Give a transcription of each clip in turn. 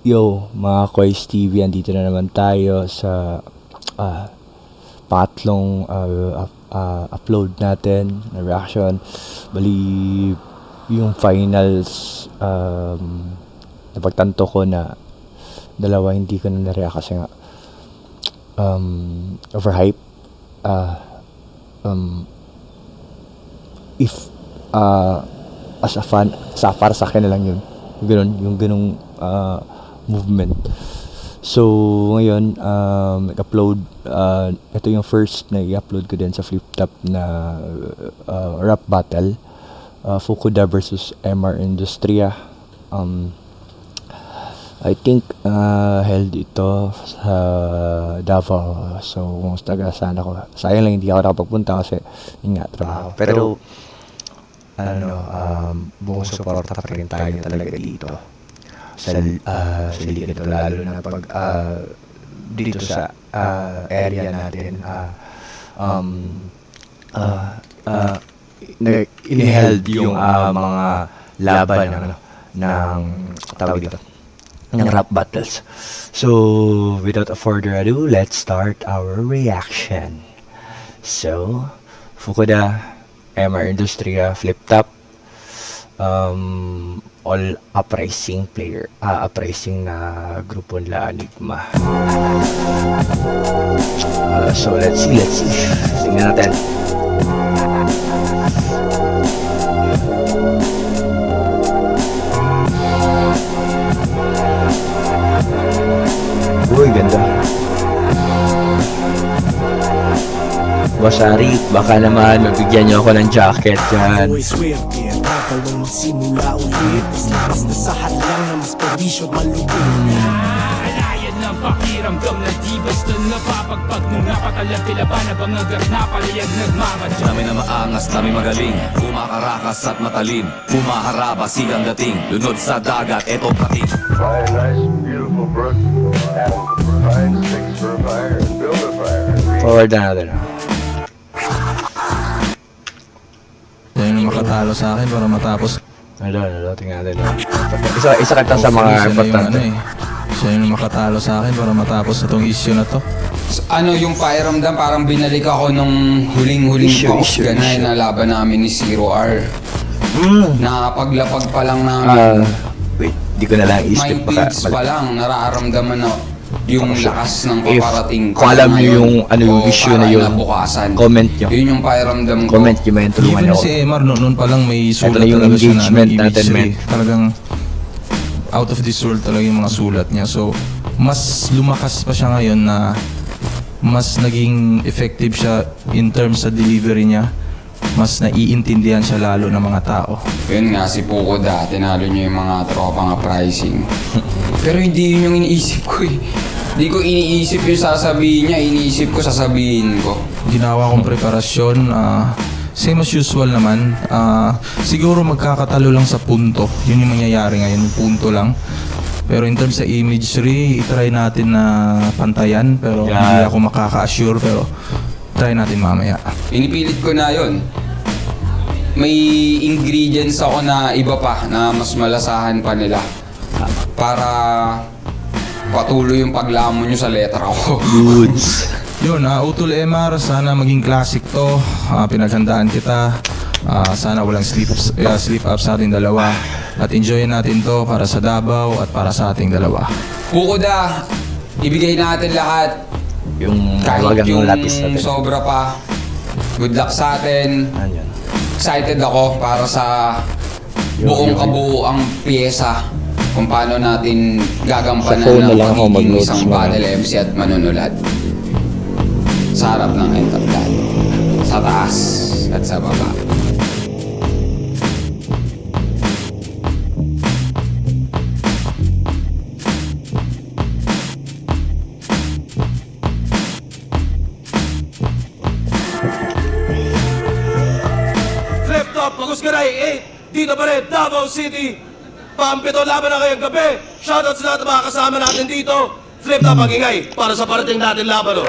Yo, mga Kois TV, andito na naman tayo sa pangatlong upload natin na reaction. Bali, yung finals, napagtanto ko na dalawa hindi ko na nareact kasi nga overhype. If as a fan, para sa akin na lang yun. Yung ganung movement. So, ngayon, nag-upload, ito yung first na i-upload ko din sa Flip Top na rap battle. Fukuda versus MR Industria. I think held ito sa Davao. So, kung taga sana ko. Sayang lang hindi ako nakapagpunta kasi yun nga, trabaho. Pero buong suporta pa rin tayo talaga dito sa liga ito, lalo na pag dito sa area natin iniheld yung mga laban ng tawag dito ng rap battles. So without further ado, let's start our reaction. So Fukuda, MR Industria, Flip Top, all uprising player, uprising na grupo nila Enigma. So let's see. Tingnan natin. Uy, ganda. Boss Ari, baka naman mabigyan niyo ako ng jacket dyan. Gawang magsimula ulit. Basta sa hadlang na mas perwisyo at malupit. Alayan ng pakiramdam na di basta napapagpag nung napatalag tila ba na bangagat na palayag nagmamadya. Dami na maangas, dami magaling, kumakarakas at matalim, humaharaba sigang dating, lunod sa dagat, eto pating. Buy a nice, beautiful brook and find sticks for a fire and build a fire. Forward na natin. Yan yung makatalo sa akin para matapos. Tingnan natin. Isa kanta sa mga importante. Siya yung makatalo sa akin para matapos itong issue na to. Ano yung pakiramdam, parang binalik ako nung huling-huling box ganay na laban namin ni Zero R. Nakapaglapag pa lang namin. Wait, di ko na lang isip Mindfields pa lang, nararamdaman na yung lakas ng If paparating. kung alam nyo yung issue na yun, comment nyo. Yun yung pakiramdam ko. Comment nyo, may tulungan Even ako. si Emar noon pa lang may sulat na yung talaga siya na engagement natin, image man. Talagang out of this world talaga yung mga sulat niya. So, mas lumakas pa siya ngayon na mas naging effective siya in terms sa delivery niya. Mas naiintindihan siya lalo ng mga tao. Yun nga, si Puko dati, tinalo niya yung mga tropang pricing. Pero hindi yun yung iniisip ko eh. Hindi ko iniisip yung sasabihin niya, iniisip ko sasabihin ko. Ginawa kong preparasyon, same as usual naman. Siguro magkakatalo lang sa punto. Yun yung mangyayari ngayon, yung punto lang. Pero in terms sa imagery, itry natin na pantayan. Pero hindi ako makaka-assure, pero try natin mamaya. Pinipilit ko na yun. May ingredients ako na iba pa, na mas malasahan pa nila. Para patuloy yung paglamon nyo sa letra ko. Goods. Yun, Utol MR, sana maging classic to. Pinaghandaan kita. Sana walang sleep up sa ating dalawa. At enjoyin natin to para sa Davao at para sa ating dalawa. Bukuda, ibigay natin lahat. Yung Kahit wagang yung lapis natin. sobra pa. Good luck sa atin. Ayan. Excited ako para sa buong kabuuang pyesa. Kung paano natin gagampanan Sa phone na ng lang ako pagiging mag-notes isang mo. battle MC at manunulad. Sa harap ng entablado. Sa taas at sa baba. Flip Top, Pagusgaray 8, dito pa rin, Davao City. Pampito, laban na ngayong gabi. Shoutout sa lahat ng mga kasama natin dito. Flip Top ang ingay para sa parating natin laban.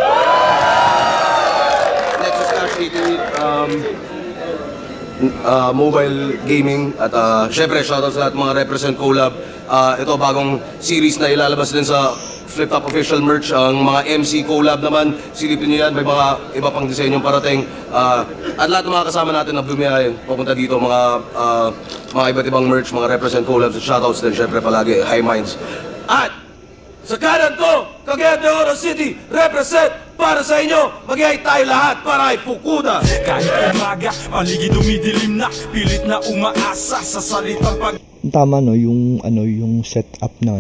Nexus Cash 88, mobile gaming. At syempre, shoutout sa lahat ng mga represent collab Ito bagong series na ilalabas din sa Flip Top Official Merch. Ang mga MC collab naman, silipin nyo yan, may mga iba pang disenyong parating. At lahat ng mga kasama natin na bumiyahe papunta dito, mga iba't ibang merch, mga represent collabs at shoutouts din, syempre palagi, High Minds. At sa kanan ko, Cagayan de Oro City, represent para sa inyo, mag-iay tayo lahat para ay Fukuda. Kahit umaga, paligid dumidilim na, pilit na umaasa sa salitang pag... Tama no, yung setup na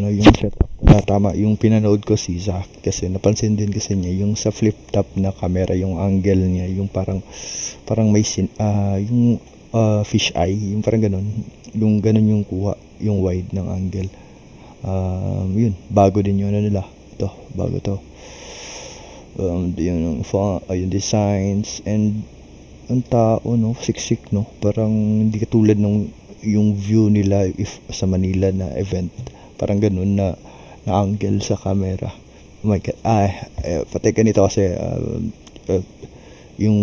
tama, yung pinanood ko si Zach kasi napansin din kasi niya yung sa flip top na camera, yung angle niya, yung parang may yung fish eye, yung parang ganun yung kuha, yung wide ng angle. Yun, bago din yung nila. Ito, bago to. Yung designs and ang tao no, siksik no, parang hindi katulad nung yung view nila if sa Manila na event, parang ganun na angle sa camera. Oh my god, patay ka nito kasi yung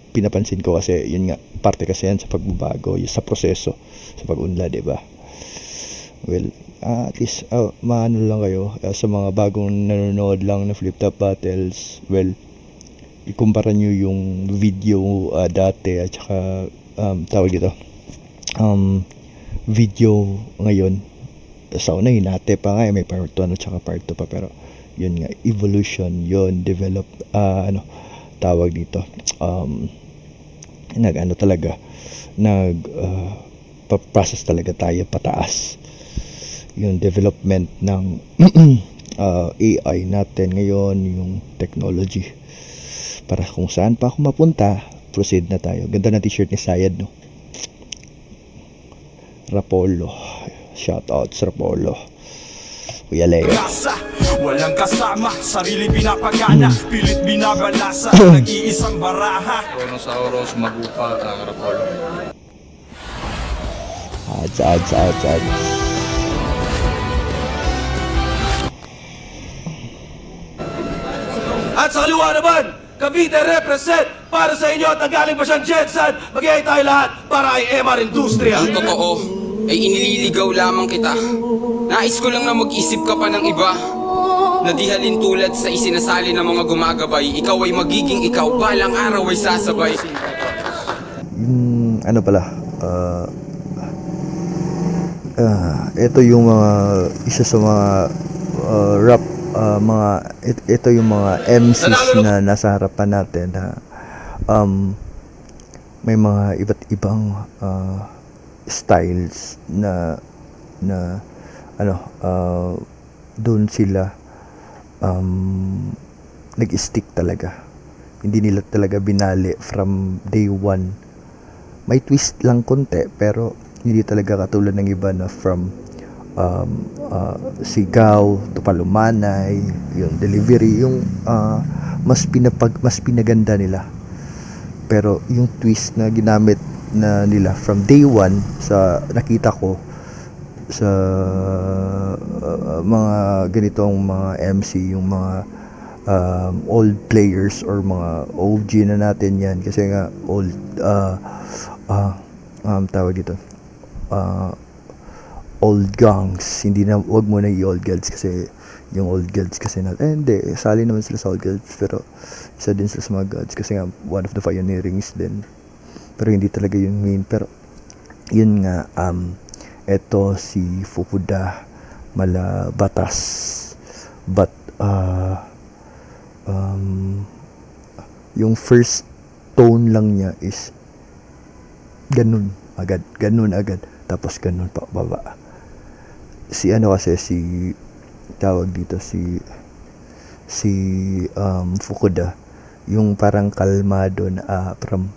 pinapansin ko kasi yun nga, parte kasi yan sa pagbabago, yung sa proseso sa pag-unlad, diba? Well, at least maano lang kayo sa mga bagong nanonood lang na Flip Top Battles. Well, ikumpara nyo yung video dati at saka tawag dito video ngayon. Sa una hinate pa nga, may part 1 at saka part 2 pa, pero yun nga, evolution yun, develop tawag dito process talaga tayo pataas yung development ng AI natin ngayon, yung technology, para kung saan pa ako mapunta, proceed na tayo. Ganda na t-shirt ni Sayad, no? Rapolo, shoutouts Rapolo, Kuya Leo. Walang kasama, sarili pinapagana, pilit binabalasa, nag-iisang baraha. Kronosaurus, Magupa, Rapolo. Ads. At sa kaliwa naman, Cavite represent para sa inyo at nagaling pa siyang Jensen, mag-iay tayo lahat para ay MR Industria. Ang totoo ay inililigaw lamang kita. Nais ko lang na mag-isip ka pa ng iba, na di halin tulad sa isinasali ng mga gumagabay. Ikaw ay magiging ikaw, balang araw ay sasabay. Ito yung mga isa sa mga rap ito yung mga MCs na nasa harapan natin na may mga iba't ibang styles na doon sila nag-stick talaga. Hindi nila talaga binali from day one. May twist lang konti, pero hindi talaga katulad ng iba na from sigaw, tupalumanay, yung delivery, yung mas pinaganda nila. Pero yung twist na ginamit na nila from day one, sa nakita ko sa mga ganitong mga MC, yung mga old players or mga OG na natin yan, kasi nga old tawag dito old gangs, hindi na, wag mo na i-old girls kasi yung old girls kasi hindi, sali naman sila sa old girls, pero isa din sila sa mga gods kasi nga one of the pioneerings din, pero hindi talaga yung main. Pero yun nga, eto si Fukuda mala batas, but yung first tone lang niya is ganun agad, tapos ganun pa baba. Si tawag dito si Fukuda, yung parang kalmado na from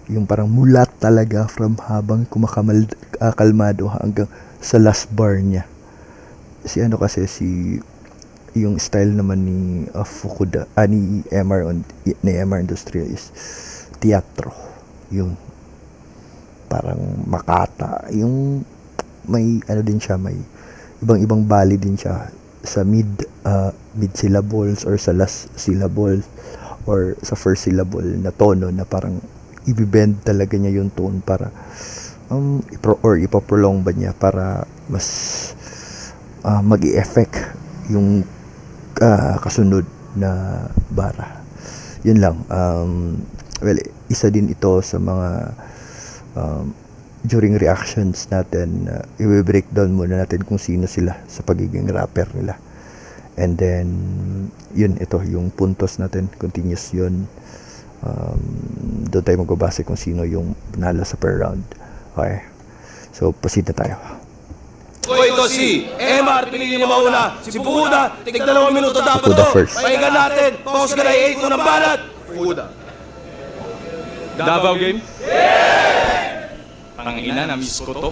yung parang mulat talaga from habang kalmado hanggang sa last bar niya. Yung style naman ni Fukuda, ni MR Industria is teatro, yung parang makata, yung may din siya, may ibang bali din siya sa mid syllables or sa last syllables or sa first syllable na tono, na parang ibibend talaga niya yung tone para ipoprolong ba niya para mas mag-i-effect yung kasunod na bara. Yun lang. Well, isa din ito sa mga during reactions natin, i-breakdown muna natin kung sino sila sa pagiging rapper nila. And then, yun, ito, yung puntos natin, continuous yun. Doon tayo magbabase kung sino yung panalo sa per round. Okay. So, proceed na tayo. Kung ito si MR, pinili niya mauna. Si Fukuda, tig 2 minuto dapat Fukuda to. first. Pahingan natin. Pause ka na 8 ng balat. Fukuda. Davao game? Tangina, na-miss ko to.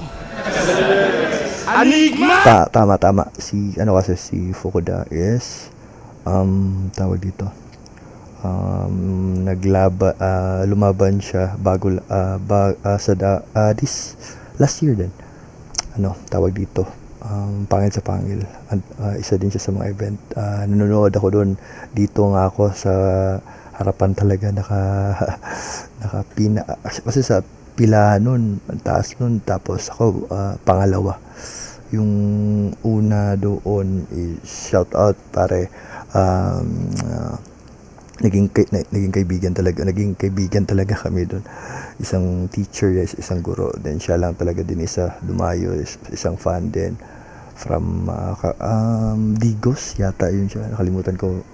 Enigma! Tama. Si Fukuda is, tawag dito, lumaban siya bago, this, last year din. Tawag dito, pangil sa pangil. Isa din siya sa mga event. Nanonood ako doon. Dito nga ako sa harapan talaga, nakapina, kasi sa pilahan nun, ang taas nun, tapos ako pangalawa. Yung una doon is shout out pare, naging kaibigan talaga kami doon. Isang teacher, isang guro, then siya lang talaga din isa lumayo, isang fan din from Digos yata yun siya, nakalimutan ko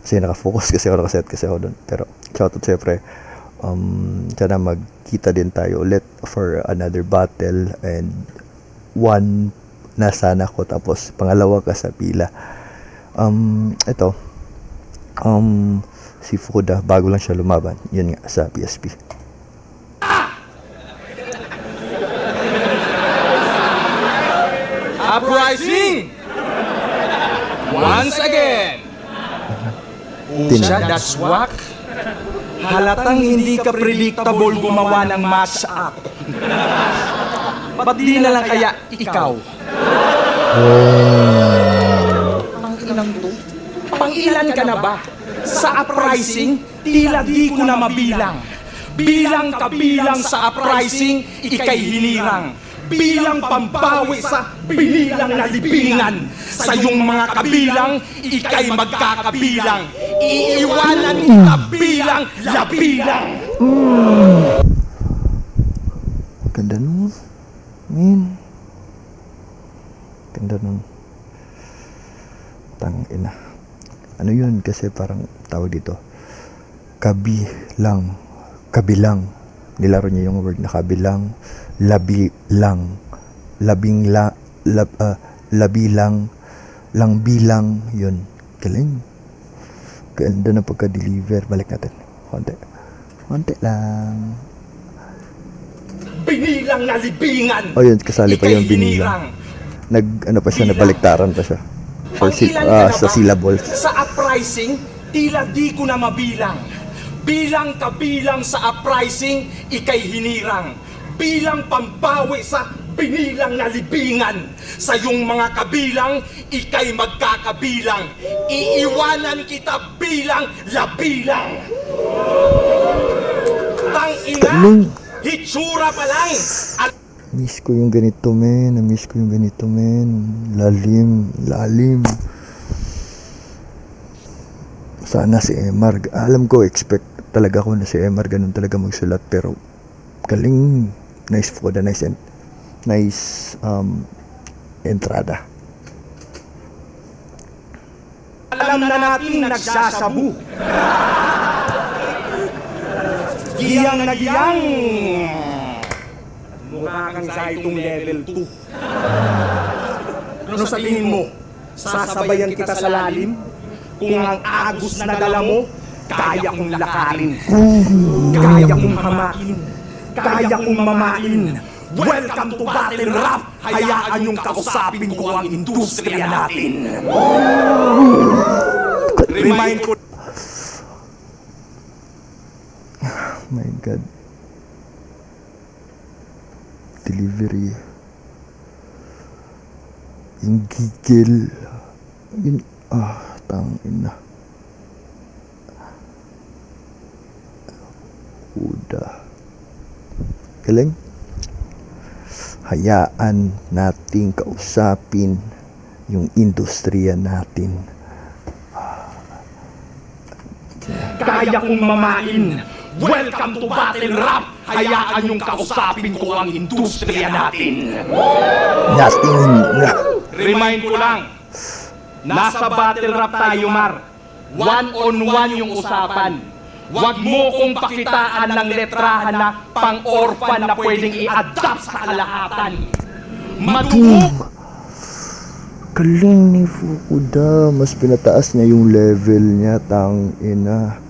kasi nakafocus kasi ako doon. Pero shout out syempre, sana magkita din tayo ulit for another battle, and one na sana ko, tapos pangalawa ka sa pila. Ito, si Fukuda, bago lang siya lumaban, yun nga, sa PSP. Uprising! Once again! Usha, that's whack. Halatang hindi ka predictable gumawa ng match-up. Ba't di na lang kaya ikaw? Pang-ilan ka na ba? Sa uprising, tila di ko na mabilang. Bilang kabilang sa uprising, ikay hinirang. Bilang pambawi sa binilang na libingan. Sa iyong mga kabilang, ikay magkakabilang. Iiwanan kita bilang labilang. Ganda nun. Ganda nun. Tangina. Ano yun? Kasi parang tawag dito, kabilang. Nilaro niya yung word na kabilang. Labilang. Labilang. Langbilang. Yun. Galing. Ganda na pagka-deliver. Balik natin. Konti lang. Binilang na libingan. Oh yun, kasali pa yung binilang. Ano pa siya, nabaliktaran pa siya. Sa syllables. Sa uprising, tila di ko na mabilang. Bilang kabilang sa uprising, ikay hinirang. Bilang pambawi sa binilang na libingan. Sa iyong mga kabilang, ikay magkakabilang. Iiwanan kita bilang labilang. Tangina, hitsura pa lang. Miss ko yung ganito, men. Lalim. Sana si Emar. Alam ko, expect talaga ako na si Emar ganun talaga magsulat. Pero, galing. Nice Fukuda. Nice entrada. Alam na natin nagsasabu. Giyang na giyang. Mukha kang sa itong level 2. Ano sa tingin mo? Sasabayan kita sa lalim? Kung ang agos na dala mo, kaya kong lakarin. Kaya kong hamakin. Kaya kong mamain. Welcome to Battle Rap! Hayaan yung kausapin ko ang industriya natin. Remind ko. My God. Delivery. Yung gigil. Tangina. Udah. Galing. hayaan nating kausapin yung industriya natin. Kaya kong mamain. Welcome to Battle Rap! Hayaan yung kausapin ko ang industriya natin. Remind ko lang, nasa Battle Rap tayo, Mar. One-on-one yung usapan. Huwag mo kong pakitaan ng letrahan na pang-orphan na pwedeng i-adapt sa kalahatan. Madugog! Galing ni Fukuda. Mas pinataas niya yung level niya. Tang ina.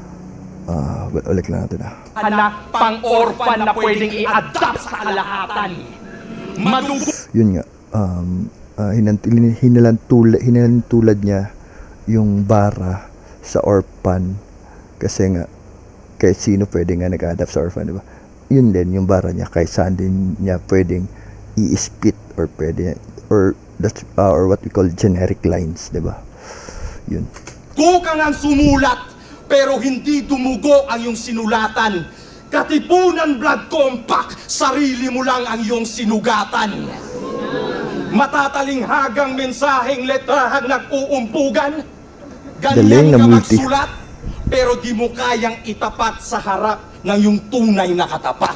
Ulit lang natin Na pang-orphan na pwedeng i-adapt sa kalahatan. Madugog! Yun nga. Hinalantulad niya yung bara sa orphan. Kasi nga, kahit sino pwede nga nag-adapt sa orphan, diba? Yun din, yung bara niya, kahit saan din niya pwedeng i-spit or pwede, or what we call generic lines, diba? Yun. Kukang ang sumulat, pero hindi dumugo ang iyong sinulatan. Katipunan Blood Compact, sarili mo lang ang iyong sinugatan. Matatalinghagang mensaheng letrahang nag-uumpugan. Galing na Ganyan ka multi. magsulat, pero di mo kayang itapat sa harap ng iyong tunay na katapat.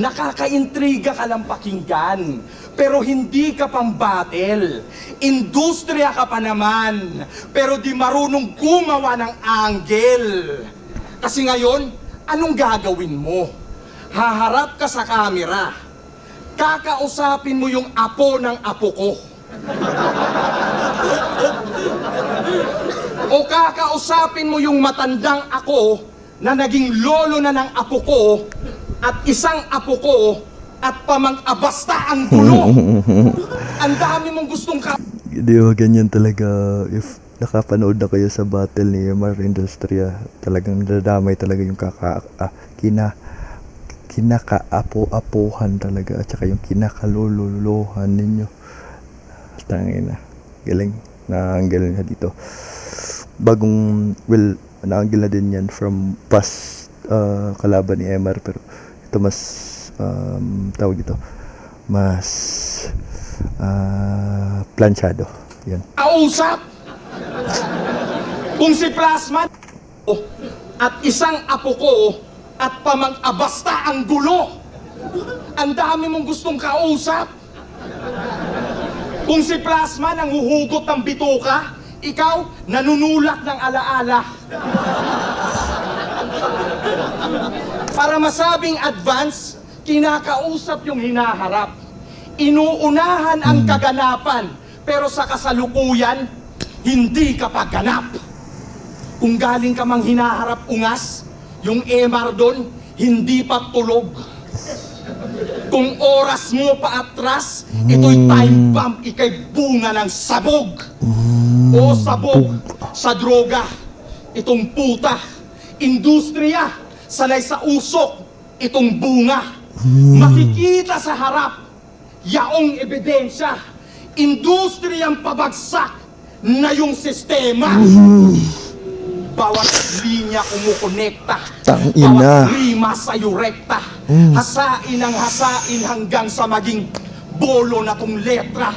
Nakakaintriga ka lang pakinggan, pero hindi ka pang battle. Industriya ka pa naman, pero di marunong gumawa ng angle. Kasi ngayon, anong gagawin mo? Haharap ka sa camera, kakausapin mo yung apo ng apo ko. O kakausapin mo yung matandang ako na naging lolo na ng apo ko at isang apo ko at pamang-abasta ang gulo. Ang dami mong gustong Di ba ganyan talaga? If nakapanood na kayo sa battle ni Mar Industria, talagang nadamay talaga yung kinakaapo-apuhan talaga at saka yung kinakalululuhan ninyo. Tangina, galing. Naanggel na dito. Bagong, naanggel na din yan from past kalaban ni MR, pero ito mas tawag ito, mas planchado. Yan. kausap. Kung si Plasma at isang apo ko at pamang-abasta ang gulo, ang dami mong gustong kausap. Kung si Plasma nanguhugot ng bituka, ikaw nanunulak ng alaala. Para masabing advance, kinakausap yung hinaharap. Inuunahan ang kaganapan, pero sa kasalukuyan, hindi ka pagganap. Kung galing ka mang hinaharap ungas, yung MR doon, hindi pa tulog. Kung oras mo pa atras, ito'y time bomb, ikay bunga ng sabog. O sabog sa droga, itong puta. Industriya, sanay sa usok, itong bunga. Makikita sa harap, yaong ebidensya. Industriyang pabagsak na yung sistema. Bawat linya kumukonekta. Tangina. Bawat rima sa'yo rekta. Hasain ang hasain hanggang sa maging bolo na tong letra.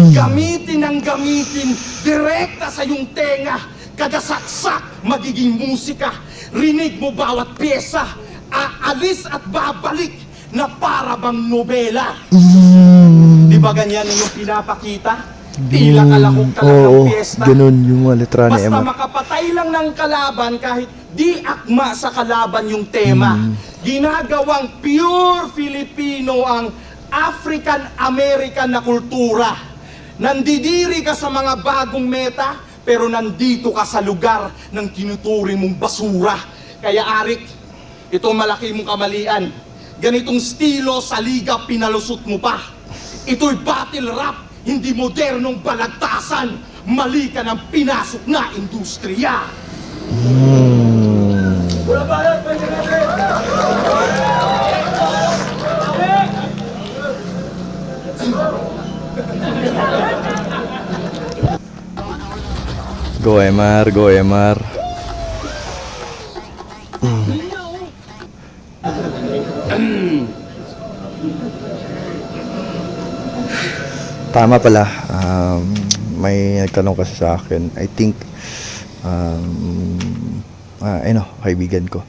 Gamitin ang gamitin direkta sa yung tenga. Kada saksak magiging musika. Rinig mo bawat pyesa. Aalis at babalik na para bang nobela. Di ba ganyan yung pinapakita? Tila kalahok ka lang ng piyesta. Ganun yung mga letra ni Basta Emma. makapatay lang ng kalaban kahit di akma sa kalaban yung tema. Ginagawang pure Filipino ang African-American na kultura. Nandidiri ka sa mga bagong meta, pero nandito ka sa lugar ng tinuturi mong basura. Kaya Arik, ito malaki mong kamalian. Ganitong stilo sa liga pinalusot mo pa. Ito'y battle rap, hindi modernong balagtasan. Mali ka ng pinasok na industriya. Go MR, go MR. Tama pala. May nagtanong kasi sa akin. I think, kaibigan ko.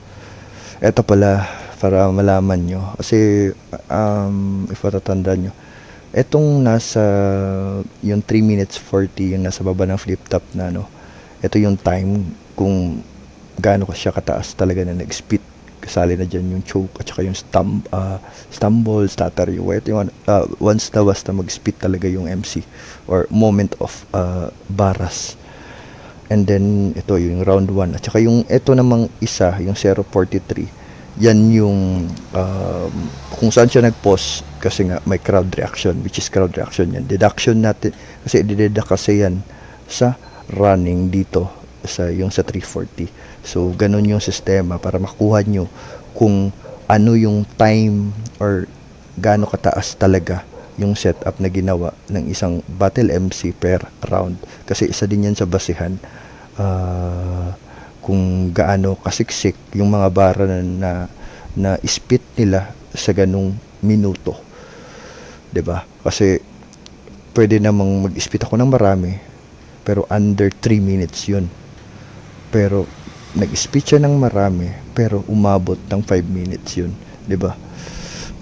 Eto pala, para malaman nyo. Kasi, if matatandaan nyo, etong nasa, yung 3 minutes 40, yung nasa baba ng flip top na, ito yung time kung gaano ko siya kataas talaga na nag-spit. Kasali na dyan yung choke at saka yung stumble, stutter, yung once na basta mag-spit talaga yung MC or moment of baras. And then ito yung round 1 at saka yung ito namang isa, yung 0.43, yan yung kung saan siya nag-pause kasi nga may crowd reaction, which is crowd reaction yan. Deduction natin kasi i-deduct kasi yan sa running dito sa 340. So ganun yung sistema para makuha nyo kung ano yung time or gaano kataas talaga yung setup na ginawa ng isang battle MC per round. Kasi isa din yan sa basihan kung gaano kasiksik yung mga bara na spit nila sa ganung minuto. 'Di ba? Kasi pwede namang mag-spit ako ng marami pero under 3 minutes yun. Pero nag-spit siya ng marami pero umabot ng 5 minutes yun, 'di ba?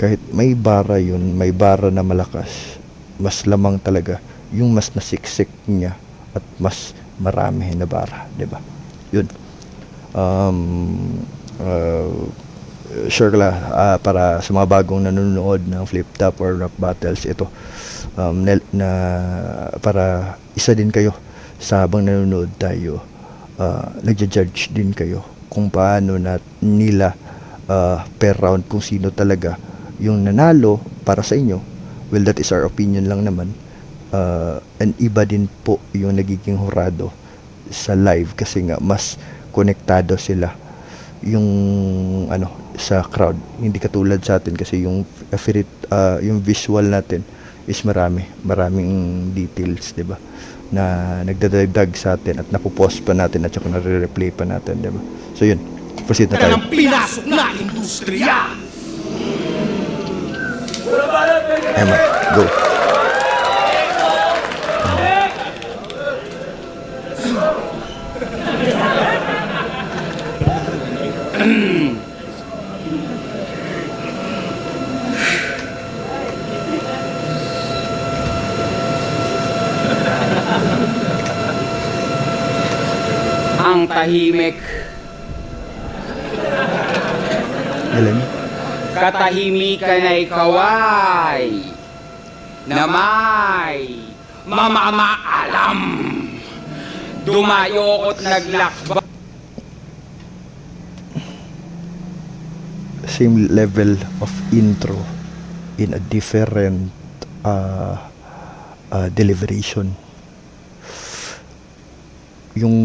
Kahit may bara yun, may bara na malakas, mas lamang talaga yung mas nasiksik niya at mas marami na bara, 'di ba? Yun. Sure la para sa mga bagong nanonood ng flip top or rap battles, ito na para isa din kayo sa habang nanonood tayo. Nagja-judge din kayo kung paano nila per round kung sino talaga yung nanalo para sa inyo. Well, that is our opinion lang naman. And iba din po yung nagiging hurado sa live kasi nga mas konektado sila yung sa crowd. Hindi katulad sa atin kasi yung visual natin is maraming details, 'di ba? Na nagdadagdag sa atin at napopost pa natin at saka nare-replay pa natin, diba? So yun, proceed na tayo. Ng pinasok na industriya. Emma, go. Ang tahimik, Ilan? katahimikan ay kaway na may mamamaalam. Dumayo at naglakbay. Same level of intro in a different deliberation. Yung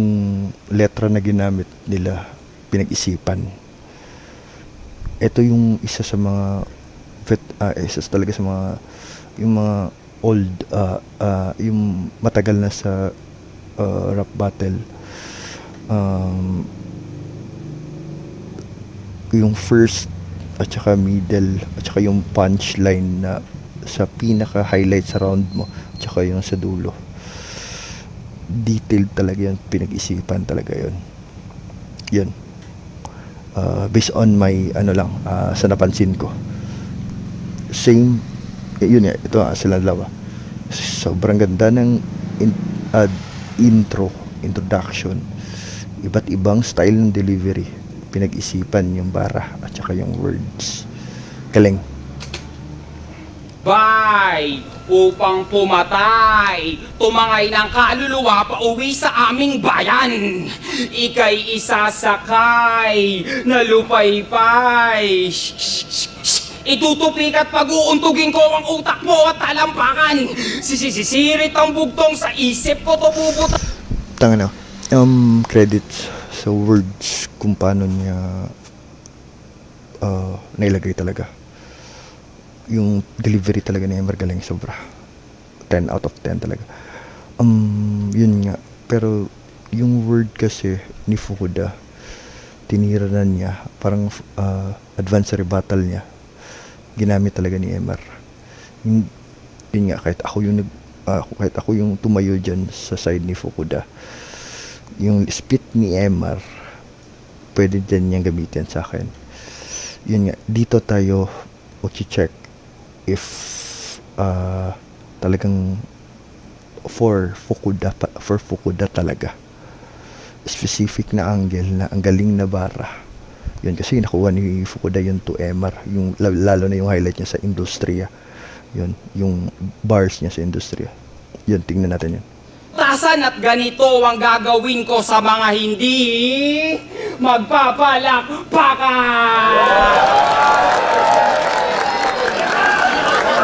letra na ginamit nila, pinag-isipan. Ito yung isa sa mga talaga sa mga yung mga old yung matagal na sa rap battle. Yung first at saka middle at saka yung punchline na sa pinaka highlight sa round mo at saka yung sa dulo, detailed talaga yun, pinag-isipan talaga yun. Based on my sa napansin ko, same yun nga, ito sila dalawa, sobrang ganda ng introduction, iba't ibang style ng delivery, pinag-isipan yung bara at saka yung words. Galing. Bay upang pumatay, tumangay ng kaluluwa pa uwi sa aming bayan. Ika'y isasakay na lupaypay. Itutupik at pag-uuntugin ko ang utak mo at talampakan. Sisisirit ang bugtong sa isip ko, tububuta. Credits sa words kung paano niya nailagay talaga. Yung delivery talaga ni Emer galing, sobra. 10 out of 10 talaga. Yun nga. Pero yung word kasi ni Fukuda, tinira na niya, parang adversary battle niya, ginamit talaga ni Emer. Yun nga, kahit ako yung kahit ako yung tumayo dyan sa side ni Fukuda, yung spit ni MR, pwede din niyang gamitin sa akin. Yun nga, dito tayo check if talagang for Fukuda talaga. Specific na angle na ang galing na bara. Yun, kasi nakuha ni Fukuda yung 2MR, yung lalo na yung highlight niya sa industriya. Yun, yung bars niya sa industriya. Yun, tingnan natin yun. Tasan at ganito ang gagawin ko sa mga hindi magpapalakpakan!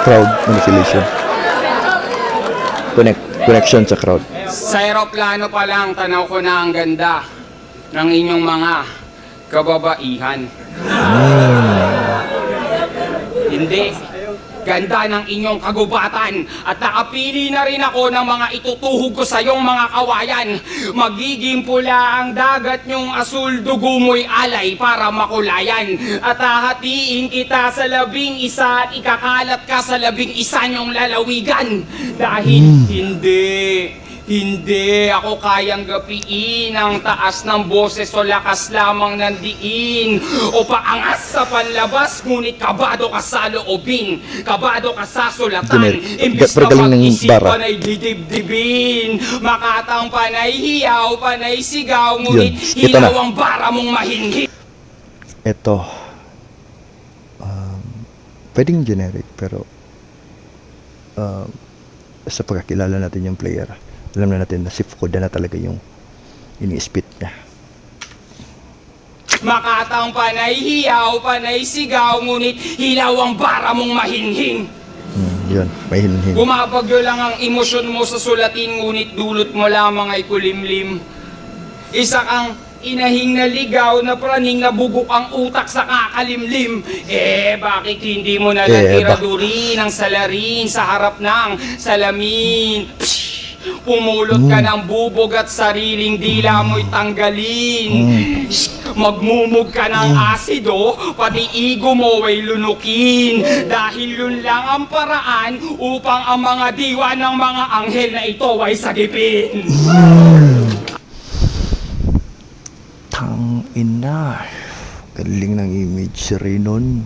Crowd manipulation. Connection sa crowd. Sa aeroplano pa lang, tanaw ko na ang ganda ng inyong mga kababaihan. Hindi. Ganda ng inyong kagubatan at nakapili na rin ako ng mga itutuhog ko sa iyong mga kawayan. Magiging pula ang dagat niyong asul, dugo mo'y alay para makulayan. At hahatiin kita sa 11 at ikakalat ka sa 11 niyong lalawigan. Dahil hindi ako kayang gapiin ang taas ng boses o lakas lamang ng diin o paangas sa panlabas, ngunit kabado ka sa loobin, kabado ka sa sulatan, imbis na mag-isip panay didibdibin, makatang panay hiyaw, panay sigaw, ngunit hilaw ang bara mong mahinhi. Ito, pwedeng generic, pero sa pagkakilala natin yung player, alam na natin na si Fukuda na talaga yung ini-spit niya. Makatang panay hiyaw, panay sigaw, ngunit hilaw ang bara mong mahinhin. Yun, may hinhin. Bumabagyo lang ang emosyon mo sa sulatin, ngunit dulot mo lamang ay kulimlim. Isa kang inahing naligaw na praning nabubuk ang utak sa kakalimlim. Bakit hindi mo nalatiradurin ang salarin sa harap ng salamin? Pumulot ka ng bubog at sariling dila mo'y tanggalin. Magmumog ka ng asido, pati igo mo ay lunukin. Dahil yun lang ang paraan upang ang mga diwa ng mga anghel na ito ay sagipin. Tangina, galing ng image rin nun.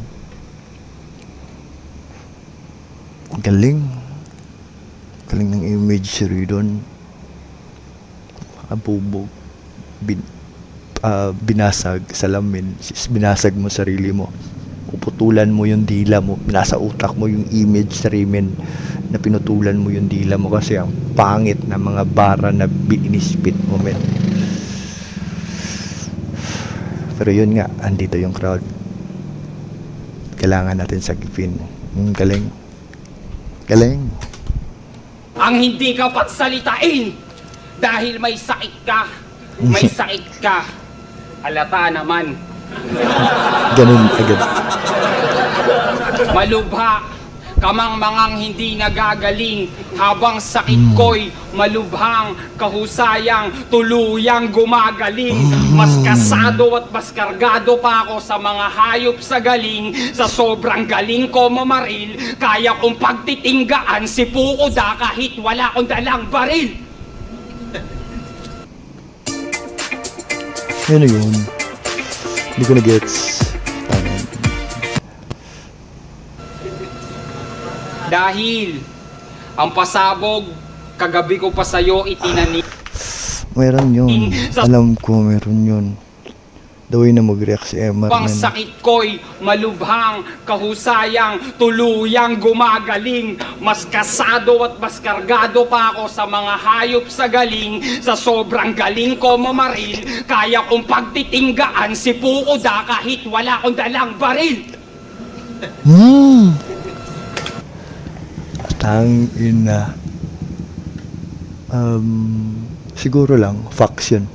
Galing ng image rin. Abubog, binasag salamin, binasag mo sarili mo, puputulan mo yung dila mo, nasa utak mo yung image sa rimen na pinutulan mo yung dila mo kasi ang pangit na mga bara na binispit mo, men. Pero yun nga, andito yung crowd, kailangan natin sagipin. Galing. Ang hindi ka pagsalitain dahil may sakit ka. Halata naman. Ganun agad. Malubha kamang-mangang hindi nagagaling, habang sakit ko'y malubhang kahusayang tuluyang gumagaling. Mas kasado at mas kargado pa ako sa mga hayop sa galing. Sa sobrang galing ko mamaril, kaya kong pagtitinggaan si Fukuda kahit wala akong dalang baril. Ano yun? Hindi ko na-gets. Dahil ang pasabog, kagabi ko pa sa'yo itinanim. Meron yun. Alam ko meron yun. The way na mag-react si Emma. Pang sakit ko'y malubhang kahusayang tuluyang gumagaling. Mas kasado at mas kargado pa ako sa mga hayop sa galing. Sa sobrang galing ko mamaril, kaya kong pagtitinggaan si Fukuda kahit wala akong dalang baril. Tangina. Siguro lang, facts yun.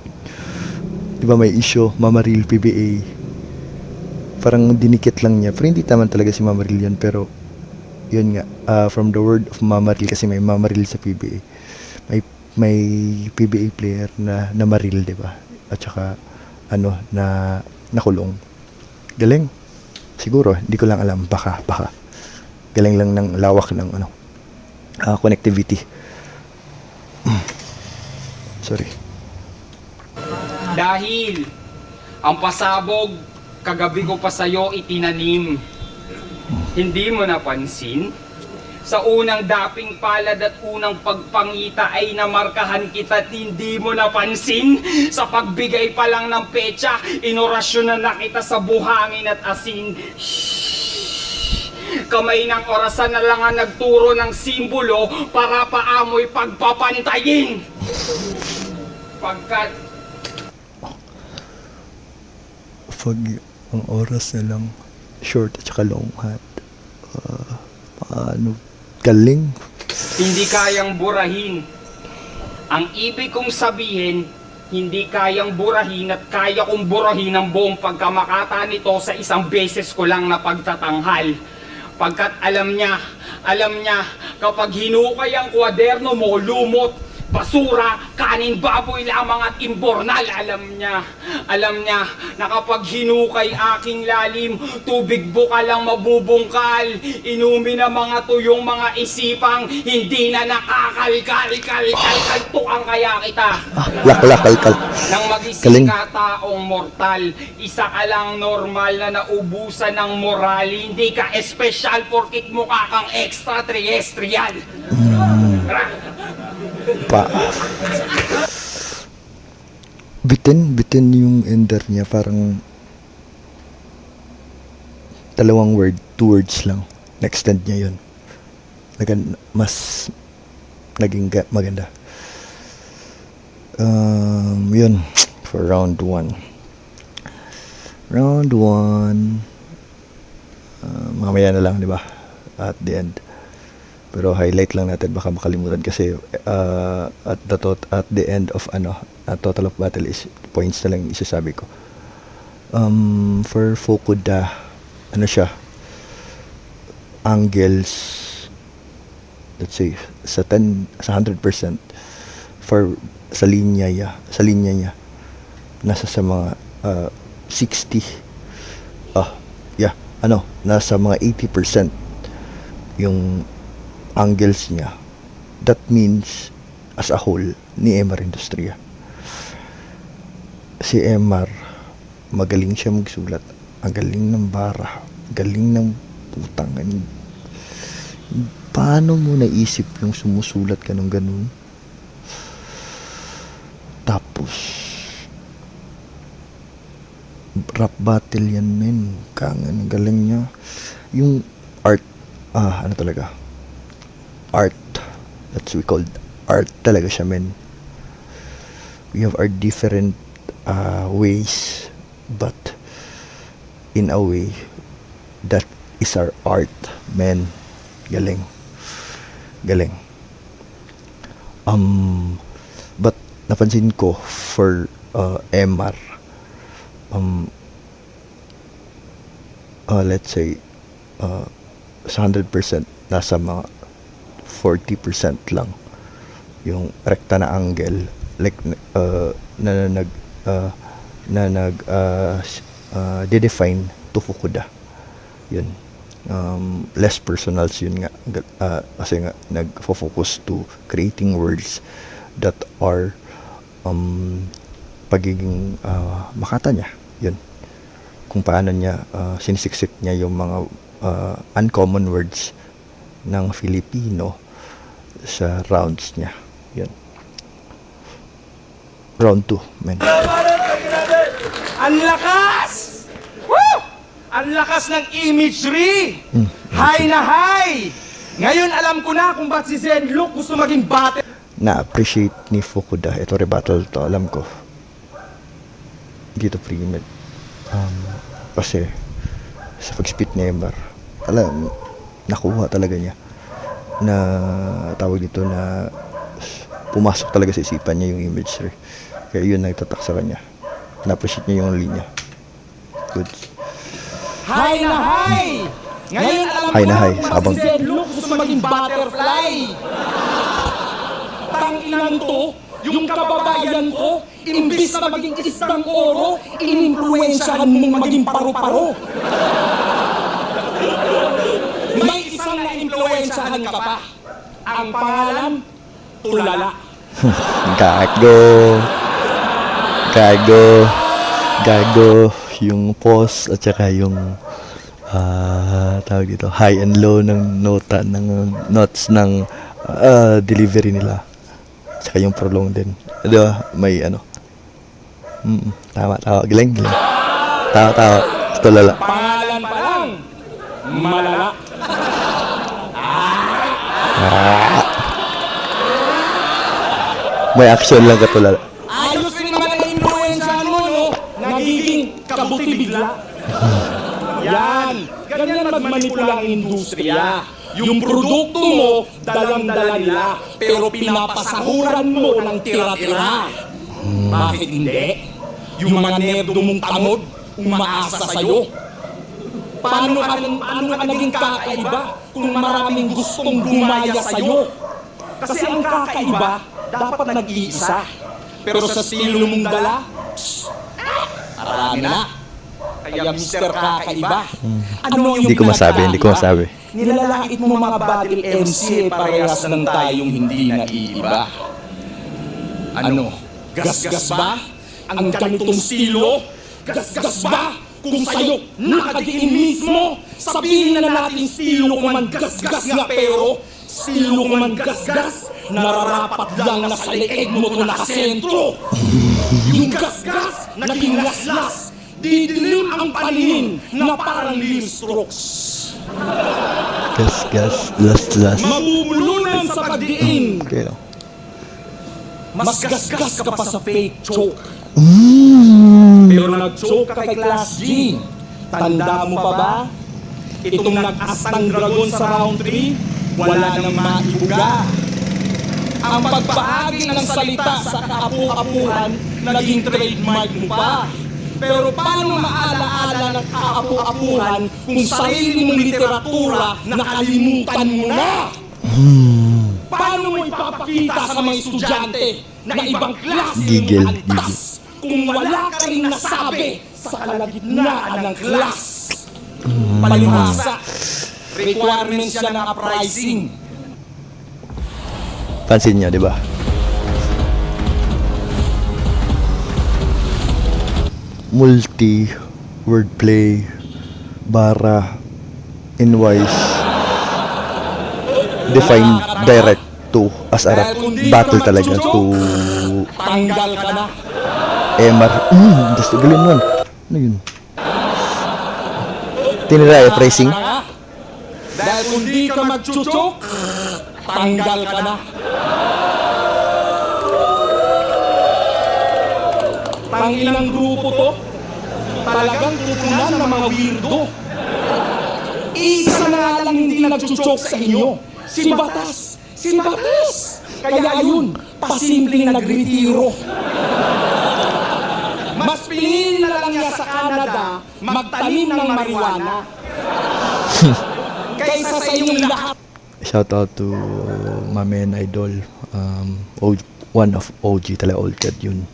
Diba may issue, Mamaril PBA. Parang dinikit lang niya. Pero hindi naman talaga si Mamaril yun. Pero, yun nga, from the word of Mamaril, kasi may Mamaril sa PBA. May PBA player na namaril, diba? At saka, na nakulong. Galing. Siguro, hindi ko lang alam. Baka. Galing lang ng lawak ng, connectivity. Sorry. Dahil ang pasabog, kagabi ko pa sa'yo itinanim. Hindi mo napansin? Sa unang daping palad at unang pagpangita ay namarkahan kita at hindi mo napansin? Sa pagbigay pa lang ng petsa, inorasyon na kita sa buhangin at asin. Shhh! Kamay ng orasan na lang ang nagturo ng simbolo para paamoy pagpapantayin. Pagkat Pag ang oras na lang, short at saka long hat. Paano? Galing. hindi kayang burahin. Ang ibig kong sabihin, hindi kayang burahin at kaya kong burahin ang buong pagkamakata nito sa isang beses ko lang na pagtatanghal. Pagkat alam niya, kapag hinukay ang kwaderno mo, lumot, basura, kanin, baboy lamang at imbornal. Alam niya na kapag hinukay aking lalim, tubig buka lang mabubungkal. Inumin ang mga tuyong mga isipang hindi na nakakalkal. Tukang kaya kita. Kalkal. Nang magising ka taong mortal, isa ka lang normal na naubusan ng moral. Hindi ka espesyal porkit mukha kang extraterrestrial. Bitin yung ender niya, parang dalawang word, 2 words lang. Na-extend niya yun. Mas naging maganda. Yun, for round 1. Mamaya na lang, di ba? At the end. Pero highlight lang natin, baka makalimutan kasi at the end of total of battle is points na lang yung isasabi ko. For Fukuda, siya, angles, let's say sa 100%, sa linya niya nasa sa mga 60, nasa mga 80% yung angles niya. That means as a whole ni Emar Industria. Si Emar, magaling siya magsulat. Ang galing ng bara, galing ng putang. Paano mo naisip yung sumusulat ka ng ganun? Tapos rap battle yan, men. Ang galing niya. Yung art, talaga, art, that's we called art talaga siya, men. We have our different ways, but in a way that is our art, men. Galing but napansin ko for MR, let's say sa 100% nasa mga 40% lang yung rekta na angle, like de-define to Fukuda. Yun, less personals yun nga, kasi nga nag-focus to creating words that are pagiging makata niya. Yun, kung paano niya sinisiksik niya yung mga uncommon words ng Filipino sa rounds niya. Yun. Round 2, men. Ang lakas! Woo! Ang lakas ng imagery! High na high! Ngayon alam ko na kung ba't si Zen Luke gusto maging battle. Na-appreciate ni Fukuda. Ito rebuttal to, alam ko. Dito pre-med. Kasi sa pag-spit ni Emar, nakuha talaga niya na tawag dito na pumasok talaga sa isipan niya yung imagery. Kaya yun nagtatak sa kanya. Na-appreciate niya yung linya. Good. High na high! Ngayon alam High ko na na high, kung ba't habang- si Zen Luke gusto maging butterfly. Tanginan to, yung kababayan ko, imbis na maging isang oro, inimpluwensyahan mong maging paru-paro. May isang na-impluwensyahan ka pa. Ang pangalan, Tulala. Gago yung pause at saka yung tawag dito, high and low ng notes ng delivery nila. At saka yung prolong din. Di ba? May ano. Tama. Galing. Tama. Tulala. Pangalan pa lang, malala. May action lang katulala. Ayos rin naman ang influensyahan mo, no? Nagiging kabuti bigla. Yan, ganyan magmanipula ang industriya. Yung produkto mo, dalang-dala nila, pero pinapasahuran mo ng tira-tira. Bakit hindi? Yung mga nerdo mong tamod, umaasa sa'yo. Paano ka naging kakaiba kung maraming gustong gumaya sa'yo? Kasi ang kakaiba, dapat nag-iisa. Pero sa estilo mong dala, marami na. Kaya Mr. Kakaiba. Ano yung Hindi ko masabi. Nilalait mo mga battle MC, parehas lang tayong hindi naiiba. Ano? Gasgas ba? Ang ganitong estilo? Gasgas ba? Kung sa'yo nakadiin mismo, sabihin na natin estilo ko man gasgas nga, pero estilo ko man gasgas, nararapat lang na sa leeg mo to nakasentro. Yung gasgas, naging laslas, didilim ang paningin na parang Lil Strokes. Gas, last. Mabubulunan sa pagdiin, Okay. mas gasgas ka pa sa fake choke. Pero nag-choke ka kay Class G. Tanda mo pa ba? Itong nag-astang dragon sa round 3, wala nang maibuga. Ang pagbahagi ng salita sa kaapu-apuhan, naging trademark mo pa. Pero paano maalaala ng kaapu-apuhan kung sarili mong literatura nakalimutan mo na? Paano mo ipapakita sa mga estudyante na ibang klase Gigil. yung antas kung wala ka rin nasabi sa kalagitnaan ng class? Palibhasa, requirements siya ng uprising. Pansin niyo, di ba? Multi, wordplay, bara, inwise, define direct to as a rap battle talaga to Tanggal ka na. MR. Just galing nun. Ano yun? Tinira phrasing. Dahil kung di ka magchuchok, tanggal ka na. Tanginang grupo to, talagang tutunan ng mga weirdo. Isa na nga lang hindi nagchuchok sa inyo, si Batas. Kaya yun, pasimpleng nagretiro. Mas pinili na lang niya sa Canada magtanim ng marijuana kaysa sa inyong lahat. Shout out to my main idol. One of OG talaga, old cat yun.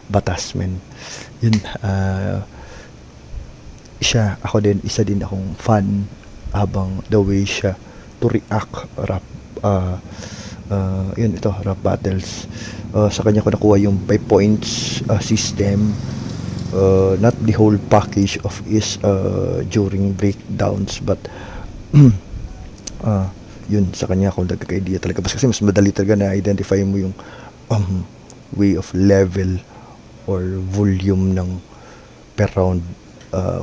Batas, men. Yun, isa din akong fan habang the way siya to react rap rap battles. Sa kanya ko nakuha yung 5 points system, not the whole package of is during breakdowns, but yun, sa kanya ako nagkaka-idea talaga. Kasi mas madali talaga na identify mo yung way of level or volume ng per round,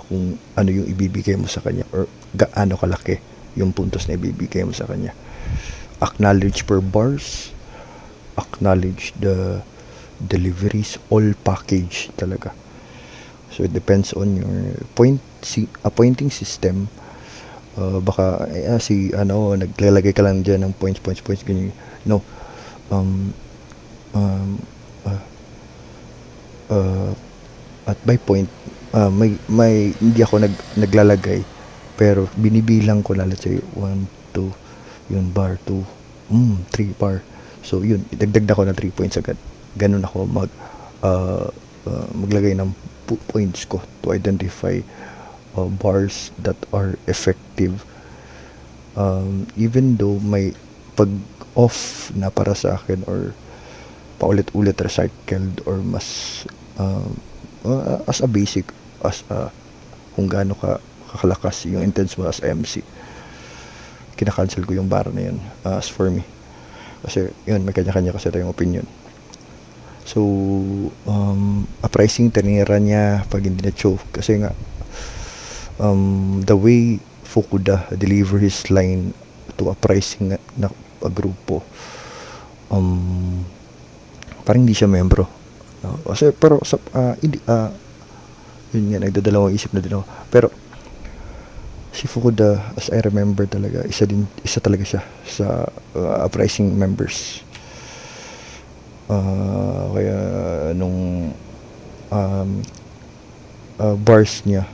kung ano yung ibibigay mo sa kanya or gaano kalaki yung puntos na ibibigay mo sa kanya. Acknowledge per bars, acknowledge the deliveries, all package talaga. So it depends on your pointing system. Baka naglalagay ka lang dyan ng points ganyan. No, at by point, may hindi ako naglalagay, pero binibilang ko na, let's say 1, 2, yun, bar 2, 3 bar. So yun, idagdag na ko na 3 points agad. Ganun ako maglagay ng points ko to identify bars that are effective. Even though may pag off na para sa akin or paulit-ulit recycled or mas as a basic, kung gaano ka kakalakas yung intense mo as MC, kinakancel ko yung bar na yun, as for me. Kasi yun, may kanya-kanya kasi tayong opinion. So, uprising, tinira niya pag hindi na choke. Kasi nga, the way Fukuda deliver his line to uprising na grupo, parang hindi siya membro. No? Kasi, pero, hindi, yun nga, nagdadalawang isip na din ako. Pero, si Fukuda, as I remember talaga, isa talaga siya sa uprising members. Kaya nung bars niya,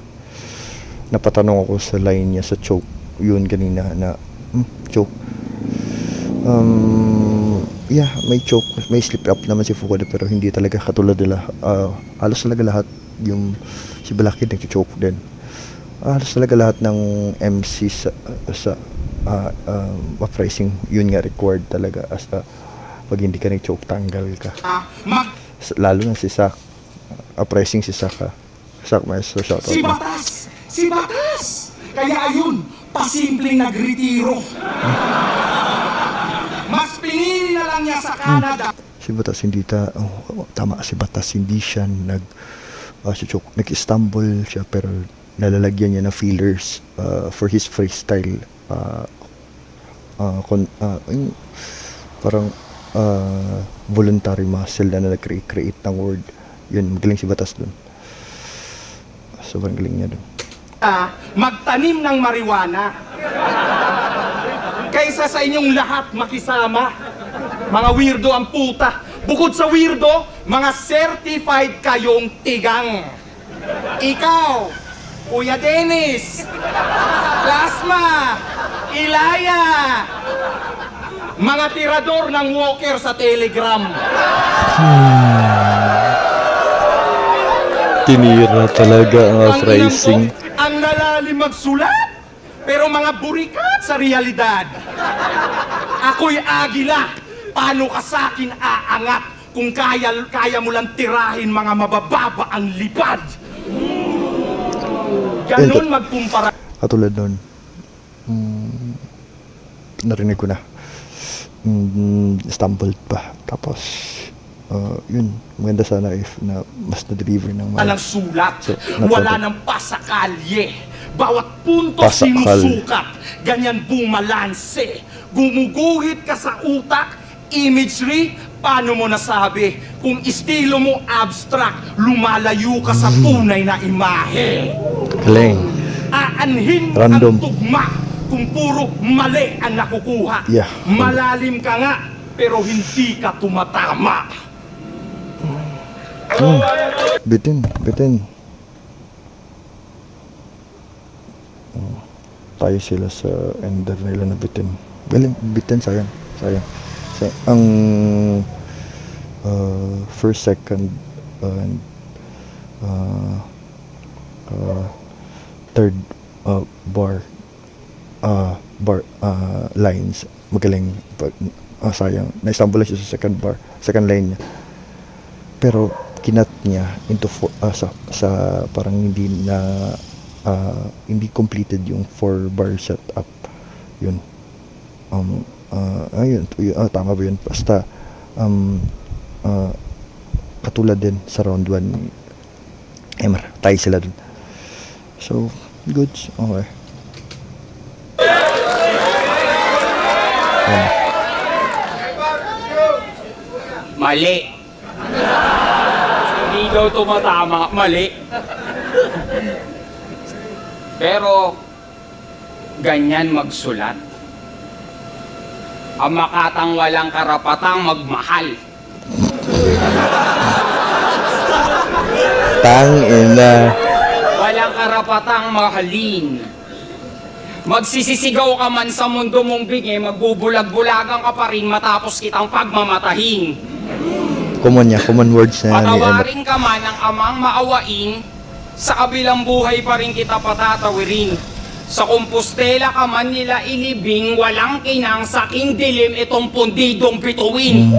napatanong ako sa line niya sa choke, yun kanina na choke. Yeah, may choke, may slip up naman si Fukuda, pero hindi talaga katulad nila. Halos talaga lahat, yung si Balakid nag-choke din. Halos talaga lahat ng MC sa uprising, yun nga required talaga as pag hindi ka nag-choke, tanggal ka. Lalo na si Sak. Uprising si Sak, Sak Maestro, shoutout Si mo. Batas! Si Batas! Kaya ayun, pasimpleng nagretiro. Mas pinili na lang niya sa Canada. Si Batas hindi tama, si Batas hindi siya nag-Istanbul siya, pero nalalagyan niya ng fillers for his freestyle, parang voluntary muscle na nag-create ng word. Yun, magaling si Batas dun. Sobrang galing niya dun. Magtanim ng marijuana kaysa sa inyong lahat makisama. Mga weirdo ang puta. Bukod sa weirdo, mga certified kayong tigang. Ikaw, Kuya Dennis, Plasma, Ilaya, mga tirador ng walker sa Telegram. Tinira talaga ang uprising. Ang lalalim magsulat, pero mga burikat sa realidad. Ako'y agila, paano ka sa'kin aangat kung kaya mo lang tirahin mga mabababa ang lipad? Ganon magkumpara. Katulad nun, narinig ko na. Stumbled pa. Tapos, yun, maganda sana if na mas na-deliver ng Walang sulat, So, wala nang pasakalye. Bawat punto Pasakal. sinusukat, ganyan bumalanse. Gumuguhit ka sa utak, imagery, paano mo nasabi? Kung estilo mo abstract, lumalayo ka sa tunay na imahe. Galing. Aanhin mo Random. ang tugma kung puro mali ang nakukuha. Yeah. Malalim ka nga, pero hindi ka tumatama. Bitin. Tayo sila sa ender nila na bitin. Galing, bitin, sayang. Ang first, second, and third lines, magaling. Sayang, na-stumble siya sa second line niya. Pero kinat niya into sa parang hindi completed yung 4-bar setup. Yun. Tama ba yun? Basta katulad din sa round 1 Emmer, tayo sila dun. So, goods. Okay. Mali. Hindi daw tumatama, mali. Pero, ganyan magsulat. Ang makatang walang karapatang magmahal. Tangina. Walang karapatang mahalin. Magsisisigaw ka man sa mundo mong bingi, magbubulag-bulagan ka pa rin matapos kitang pagmamatahin. Common words na ni Emmer. Patawarin ka man ng amang maawain, sa kabilang buhay pa rin kita patatawirin. Sa Compostela ka man nila ilibing, walang kinang saking dilim itong pundidong bituin.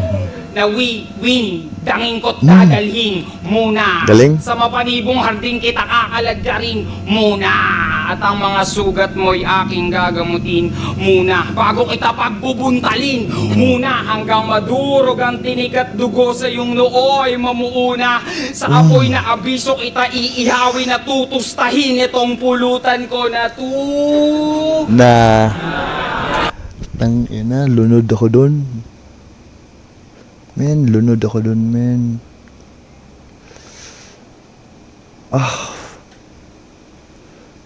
na win, dangin ko't dadalhin muna. Galing. Sa mapanibong harding kita kakalagdarin muna. At ang mga sugat mo'y aking gagamutin muna. Bago kita pagbubuntalin muna. Hanggang madurog ang tinik at dugo sa iyong nooy mamuuna. Sa apoy na abiso kita iihawin na tutustahin itong pulutan ko na Na tang ina, lunod ako doon. Men, lunod ako doon, men.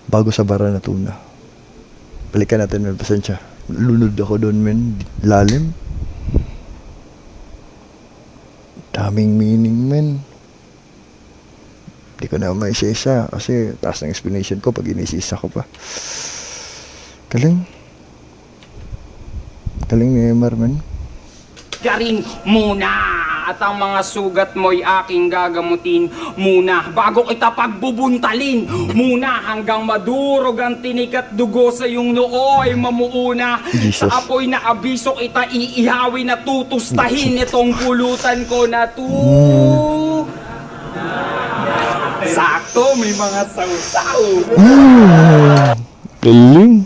Bago sa bara na tuna. Balikan natin, men, pasensya. Lunod ako doon, men. Lalim. Daming meaning, men. Di ko na maisisa kasi taas ng explanation ko pag inisisa ko pa. Galing. Galing ni Emar, men. darin muna. At ang mga sugat mo'y aking gagamutin muna. Bago kita pagbubuntalin muna. Hanggang madurog ang tinik at dugo sa iyong nooy mamuuna. Jesus. Sa apoy na abiso kita iihawin na tutustahin itong pulutan ko na Sakto, may mga sausaw. Galing.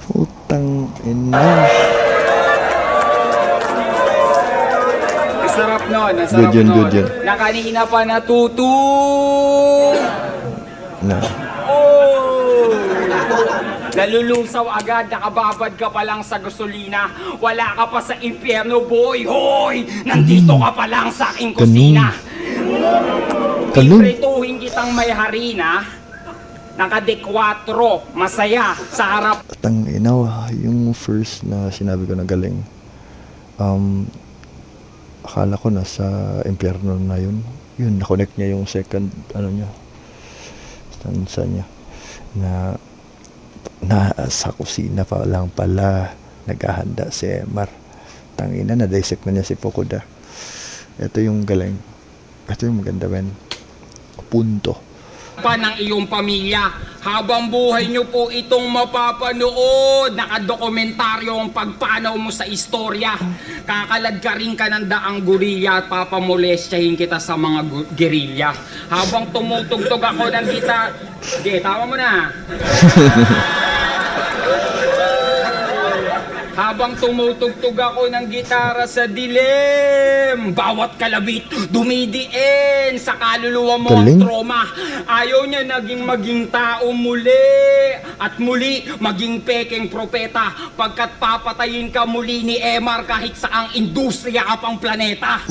Putang ina. Sarap nun, ang sarap Good yun, nun. good yun. Na kanina pa natutu. Na. Oh! Nalulusaw agad, nakababad ka pa lang sa gasolina. Wala ka pa sa impyerno, boy. Hoy! Nandito ka pa lang sa aking kusina. Ganun. Iprituhin kitang may harina. Naka-de-4, masaya sa harap. Tang ina, yung first na sinabi ko na galing. Akala ko nasa impyerno na yun. Yun, na-connect niya yung second, niya, stanza niya. Na sa kusina pa lang pala naghahanda si Emar. Tangina, na-dissect na niya si Fukuda. Ito yung galing. Ito yung maganda, men. Punto. Pa ng iyong pamilya. Habang buhay nyo po itong mapapanood, nakadokumentaryo ang pagpanaw mo sa istorya. Kakalagkarin ka ng daang guriya at papamolestyahin kita sa mga gerilya. Habang tumutugtog ako ng gitar... Sige, tama mo na. Habang tumutugtog ako ng gitara sa dilim, bawat kalabit dumidiin sa kaluluwa mo ang Galing. trauma. Ayaw niya maging tao muli at muli maging pekeng propeta pagkat papatayin ka muli ni Emar kahit saang industriya ka pang planeta.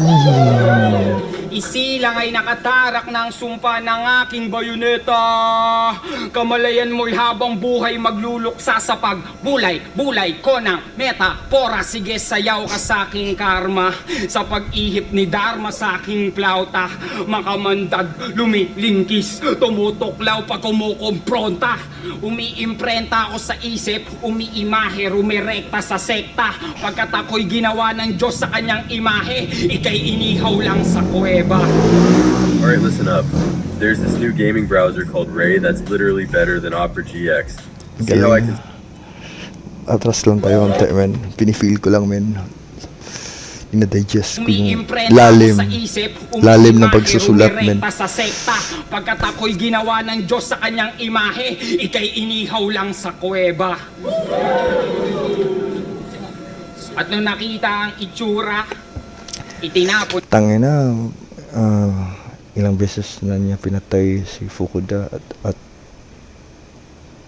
Isilang ay nakatarak ng sumpa ng aking bayoneta. Kamalayan mo'y habang buhay magluluksa sa pagbulay ko ng metapora. Sige, sayaw ka sa aking karma. Sa pag-ihip ni Dharma sa aking plauta. Makamandag, lumilingkis, tumutuklaw pag kumukompronta. Umiimprenta ako sa isip, umiimahe, rumirekta sa sekta. Pagkat ako'y ginawa ng Diyos sa kanyang imahe, ika'y inihaw lang sa kuweba. Alright, listen up. There's this new gaming browser called Ray that's literally better than Opera GX. See how I Galing. can... Atras lang tayo konti, men. Pinifeel ko lang, men. Ina-digest ko yung Umiimprenta lalim. ako sa isip, Lalim ng umiimahe, pagsusulat, men. rumirekta sa sekta. Pagkat ako'y ginawa ng Diyos sa kanyang imahe, ika'y inihaw lang sa kuweba. At nung nakita ang itsura, itinapon Tangina, ilang beses na niya pinatay si Fukuda at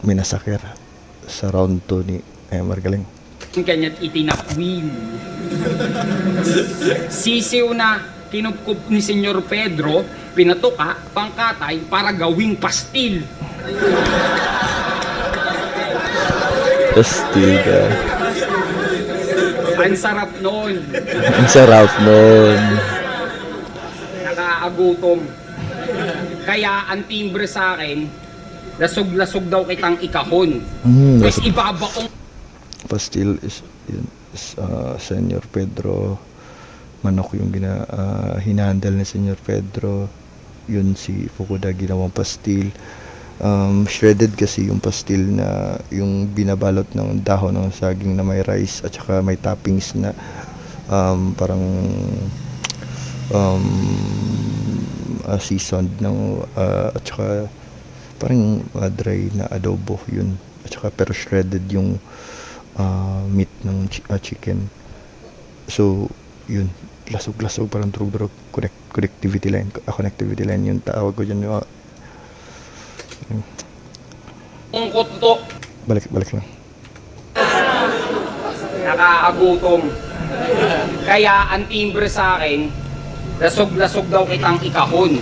minasakir sa round 2 ni Emar. Galing. kanya't itinakwil. Sisiw na kinupkup ni Senyor Pedro, pinatuka, pangkatay para gawing pastil. Pastil ka. Ang sarap nun. Ang sarap nun. Nakaagutom. Kaya ang timbre sa akin, lasog-lasog daw kitang ikahon. Tapos ibabaong Pastil is Senyor Pedro. Manok yung hinandal ni Senyor Pedro. Yun si Fukuda ginawang pastil. Shredded kasi yung pastil na yung binabalot ng dahon ng saging na may rice at saka may toppings na parang seasoned ng at saka parang dry na adobo yun, at saka pero shredded yung meat ng chicken. So yun, lasog-lasog, parang durog-durog, connectivity line yung tawag ko dyan. Ungkot to. Balik lang. Nakakagutom. Kaya ang timbre sa akin, lasog-lasog daw kitang ikahon.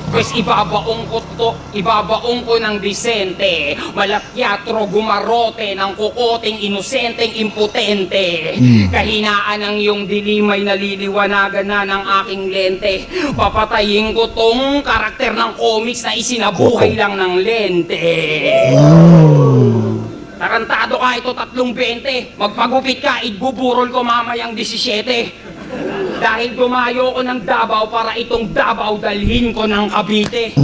Pues ibabaong ko ng disente, malakyatro gumarote ng kukoting inosenteng impotente. Kahinaan ng iyong dilim ay naliliwanagan na ng aking lente. Papatayin ko tong karakter ng comics na isinabuhay lang ng lente. Tarantado ka, ito 3.20. Magpagupit ka, igbuburol ko mamayang 17. Dahil gumayo ko ng Davao para itong Davao dalhin ko ng Cavite.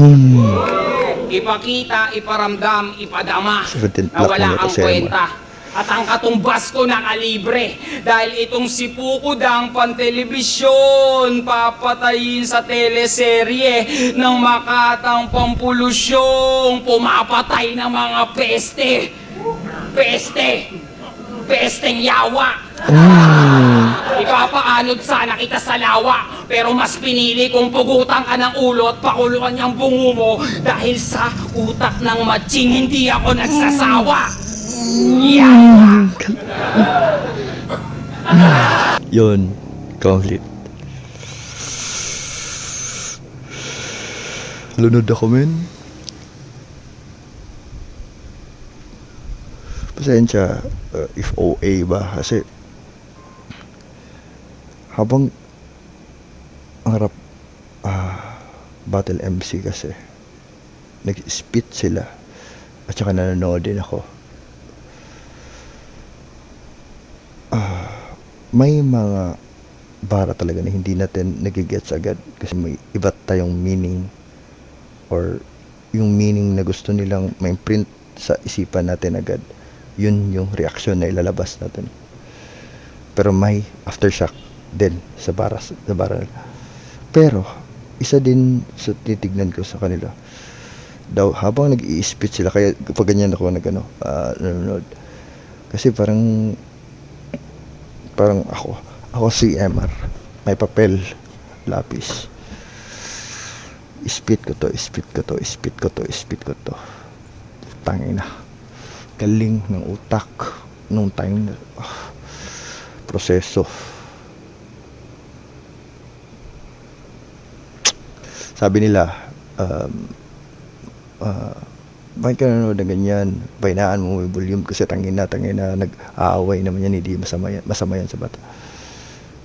Ipakita, iparamdam, ipadama na wala ang kwenta. At ang katumbas ko na kalibre. Dahil itong si Pukudang pantelebisyon, papatayin sa teleserye ng makatang pampulusyong pumapatay ng mga peste. Pesteng yawa. Ipapaanod sana kita sa lawa, pero mas pinili kong pugutan ka ng ulo at pakuluan niyang bungo mo dahil sa utak ng matching hindi ako nagsasawa. Yawa! Yun, conflict. Lunod ako, men. Pasensya if OA ba, kasi habang ang harap battle MC kasi nag-spit sila at saka nanonood din ako, may mga bara talaga na hindi natin nagigets agad kasi may iba tayong meaning, or yung meaning na gusto nilang may print sa isipan natin agad, yun yung reaksyon na ilalabas natin. Pero may aftershock din sa bara. Pero isa din sa titignan ko sa kanila daw habang nag-i-spit sila, kaya pag ganyan ako nanonood, kasi parang ako si MR, may papel, lapis, spit ko to, tangina, galing ng utak nung time na proseso. Sabi nila, bakit ka nanonood na ganyan? Bainaan mo yung volume kasi tangina, nag-aaway naman yan, hindi masama yan sa bata.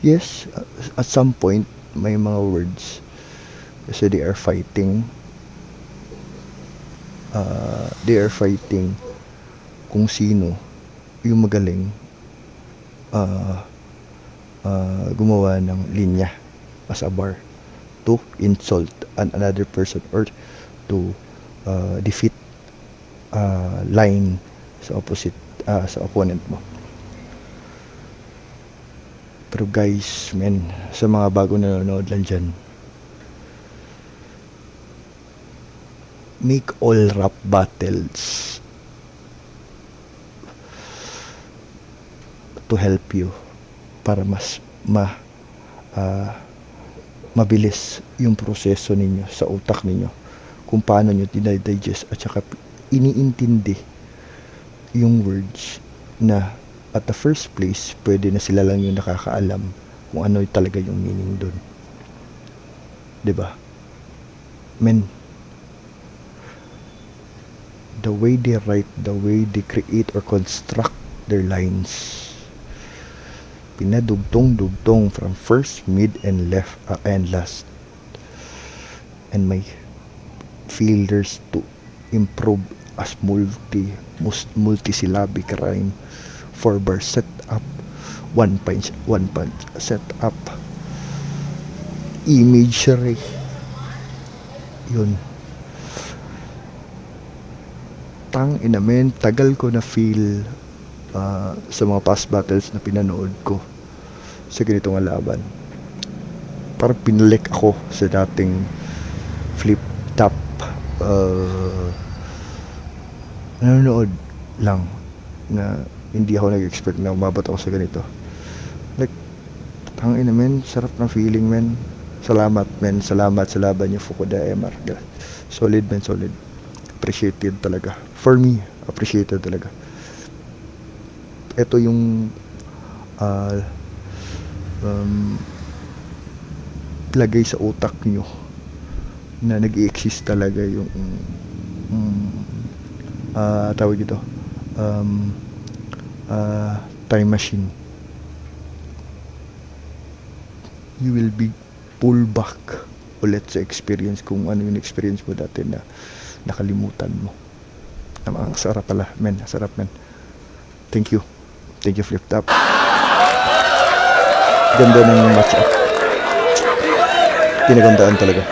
Yes, at some point, may mga words kasi they are fighting kung sino yung magaling gumawa ng linya as a bar to insult another person or to defeat line sa opponent mo. Pero guys, sa mga bago nanonood lang dyan, make all rap battles to help you para mas mabilis yung proseso ninyo sa utak ninyo kung paano nyo dinadigest at saka iniintindi yung words na at the first place pwede na sila lang yung nakakaalam kung ano talaga yung meaning dun, diba? The way they write, the way they create or construct their lines, pinadugtong-dugtong from first, mid, and left and last, and may failures to improve as multisyllabic rhyme, 4-bar set up, one punch set up, imagery, yun. Tangina men, tagal ko na feel sa mga past battles na pinanood ko sa ganitong laban. Parang pinalik ako sa dating flip top nanonood lang na hindi ako nag-expect na umabot ako sa ganito. Like, tangina men, sarap ng feeling men. Salamat men, salamat sa laban niyo Fukuda MR. Solid men, solid. Appreciated talaga. For me, appreciated talaga. Ito yung lagay sa utak nyo na nag-i-exist talaga yung tawag ito time machine. You will be pull back ulit sa experience kung ano yung experience mo dati na nakalimutan mo. Ang sarap pala men, sarap men. Thank you Flip Top. Ganda ng match up. Pinagandaan talaga.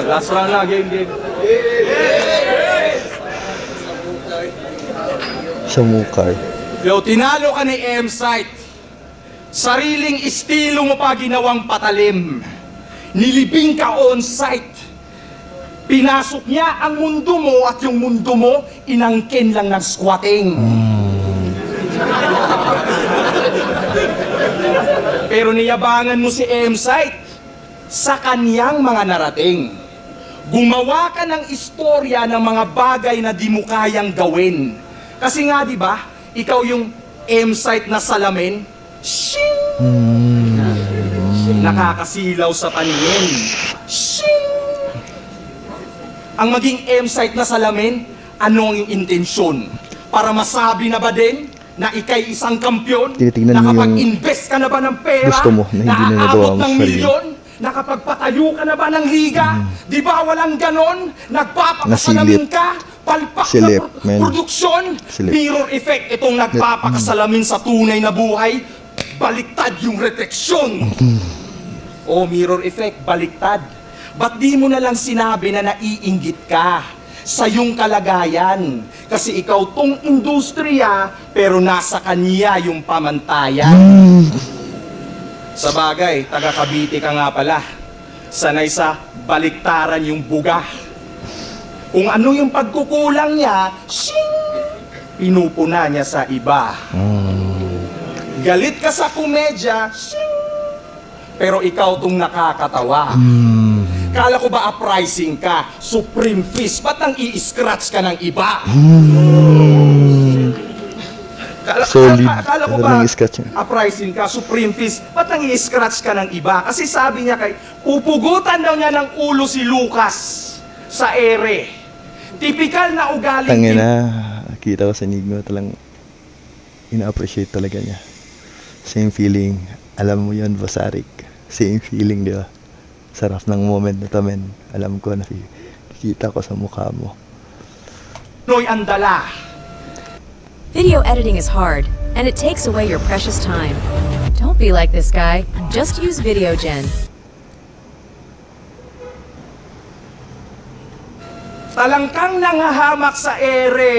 Last round na, game. Sa Mukay. Yo, tinalo ka ni M-Site. Sariling estilo mo pa ginawang patalim. Nilibing ka on-site. Pinasok niya ang mundo mo at yung mundo mo inangkin lang ng squatting. Pero niyabangan mo si M-Site sa kaniyang mga narating. Gumawa ka ng istorya ng mga bagay na di mo kayang gawin. Kasi nga, di ba, ikaw yung M-Site na salamin, shing! Nakakasilaw sa paningin. Shing! Ang maging M-Site na salamin, ano ang iyong intensyon? Para masabi na ba din na ikay isang kampyon? Tinitingnan mo yung Nakapag-invest ka na ba ng pera? gusto mo na hindi na nagawa mo ng sa sarili. milyon? Nakapagpatayo ka na ba ng liga? Di ba walang ganon? Nagpapakasalamin Nasilip. ka? Palpak Silip, na man. produksyon? Silip. Mirror effect itong nagpapakasalamin sa tunay na buhay? Baliktad yung refleksyon. O mirror effect, baliktad. Ba't di mo na lang sinabi na naiinggit ka sa iyong kalagayan? Kasi ikaw tong industriya, pero nasa kanya yung pamantayan. Sa bagay, taga Cavite ka nga pala. Sanay sa baliktaran yung buga. Kung ano yung pagkukulang niya, shing! Pinupuna niya sa iba. Galit ka sa komedya, shing! Pero ikaw tong nakakatawa. Kala ko ba uprising ka? Supreme Fist, ba't nang i-scratch ka ng iba? Solid. Kala ko Ano ba nang i-scratch niya? uprising ka, Supreme Fist, ba't nang i-scratch ka ng iba? Kasi sabi niya kay, pupugutan daw niya ng ulo si Lucas sa ere. Tipikal na ugali. Tangina, kita ko sa Enigma talang ina-appreciate talaga niya. Same feeling. Alam mo yun, Basarik. Same feeling, di ba? Sarap ng moment na to, men. Alam ko, nakikita ko sa mukha mo. Noy andala. Video editing is hard, and it takes away your precious time. Don't be like this guy. Just use VideoGen. Talangkang nangahamak sa ere.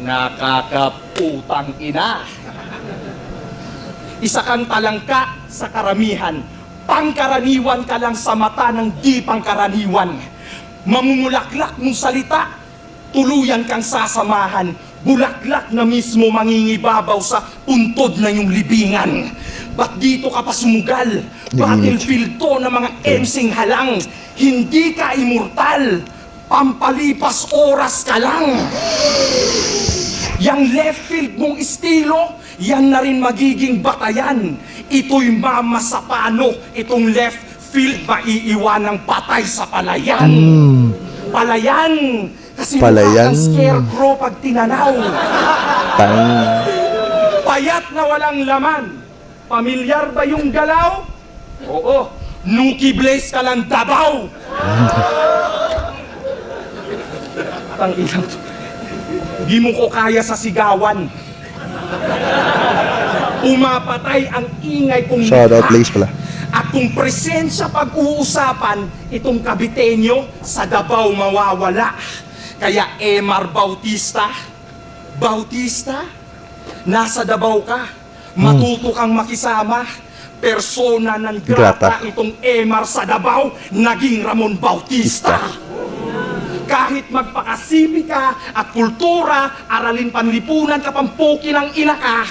Nakakaputang ina. Isa kang talangka sa karamihan. Pangkaraniwan ka lang sa mata ng di pangkaraniwan. Mamumulaklak mong salita, tuluyan kang sasamahan. Bulaklak na mismo mangingibabaw sa puntod na iyong libingan. Ba't dito ka pa sumugal? Battlefield to ng mga emsing halang. Hindi ka immortal. Pampalipas oras ka lang. Yang left field mong estilo, yan na rin magiging batayan. Ito'y mamasapano, itong left field maiiwan ng patay sa palayan. Palayan! Kasi mukha Palayan. kang scarecrow pag tinanaw. Payat na walang laman. Pamilyar ba yung galaw? Oo. Nuki Blaze ka lang dabaw. Ang ilang to. Di mo ko kaya sa sigawan. Umapatay ang ingay kong Shoutout, mukha. Blaze pala. At kung presensya pag-uusapan, itong Kabitenyo sa Davao mawawala. Kaya Emar Bautista, nasa Davao ka. Matuto kang makisama. Persona non grata itong Emar sa Davao, naging Ramon Bautista. Kahit magpakasipi ka at kultura, aralin panlipunan, kapampukin ang ina ka,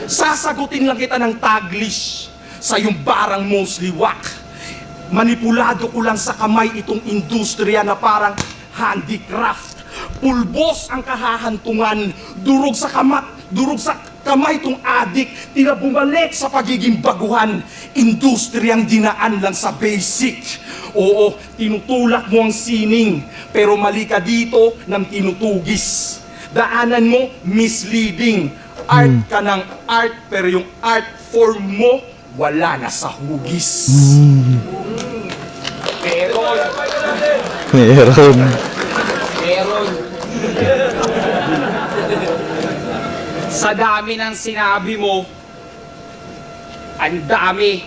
sasagutin lang kita ng Taglish sa iyong barang mostly wak. Manipulado ko lang sa kamay itong industriya na parang handicraft. Pulbos ang kahahantungan, durog sa kamay itong adik, tila bumalik sa pagiging baguhan. Industriyang dinaan lang sa basic. Oo, tinutulak mo ang sining, pero mali ka dito ng tinutugis. Daanan mo, misleading. Art ka ng art, pero yung art form mo, wala na sa hugis. Meron. Meron. Meron. Sa dami ng sinabi mo, ang dami.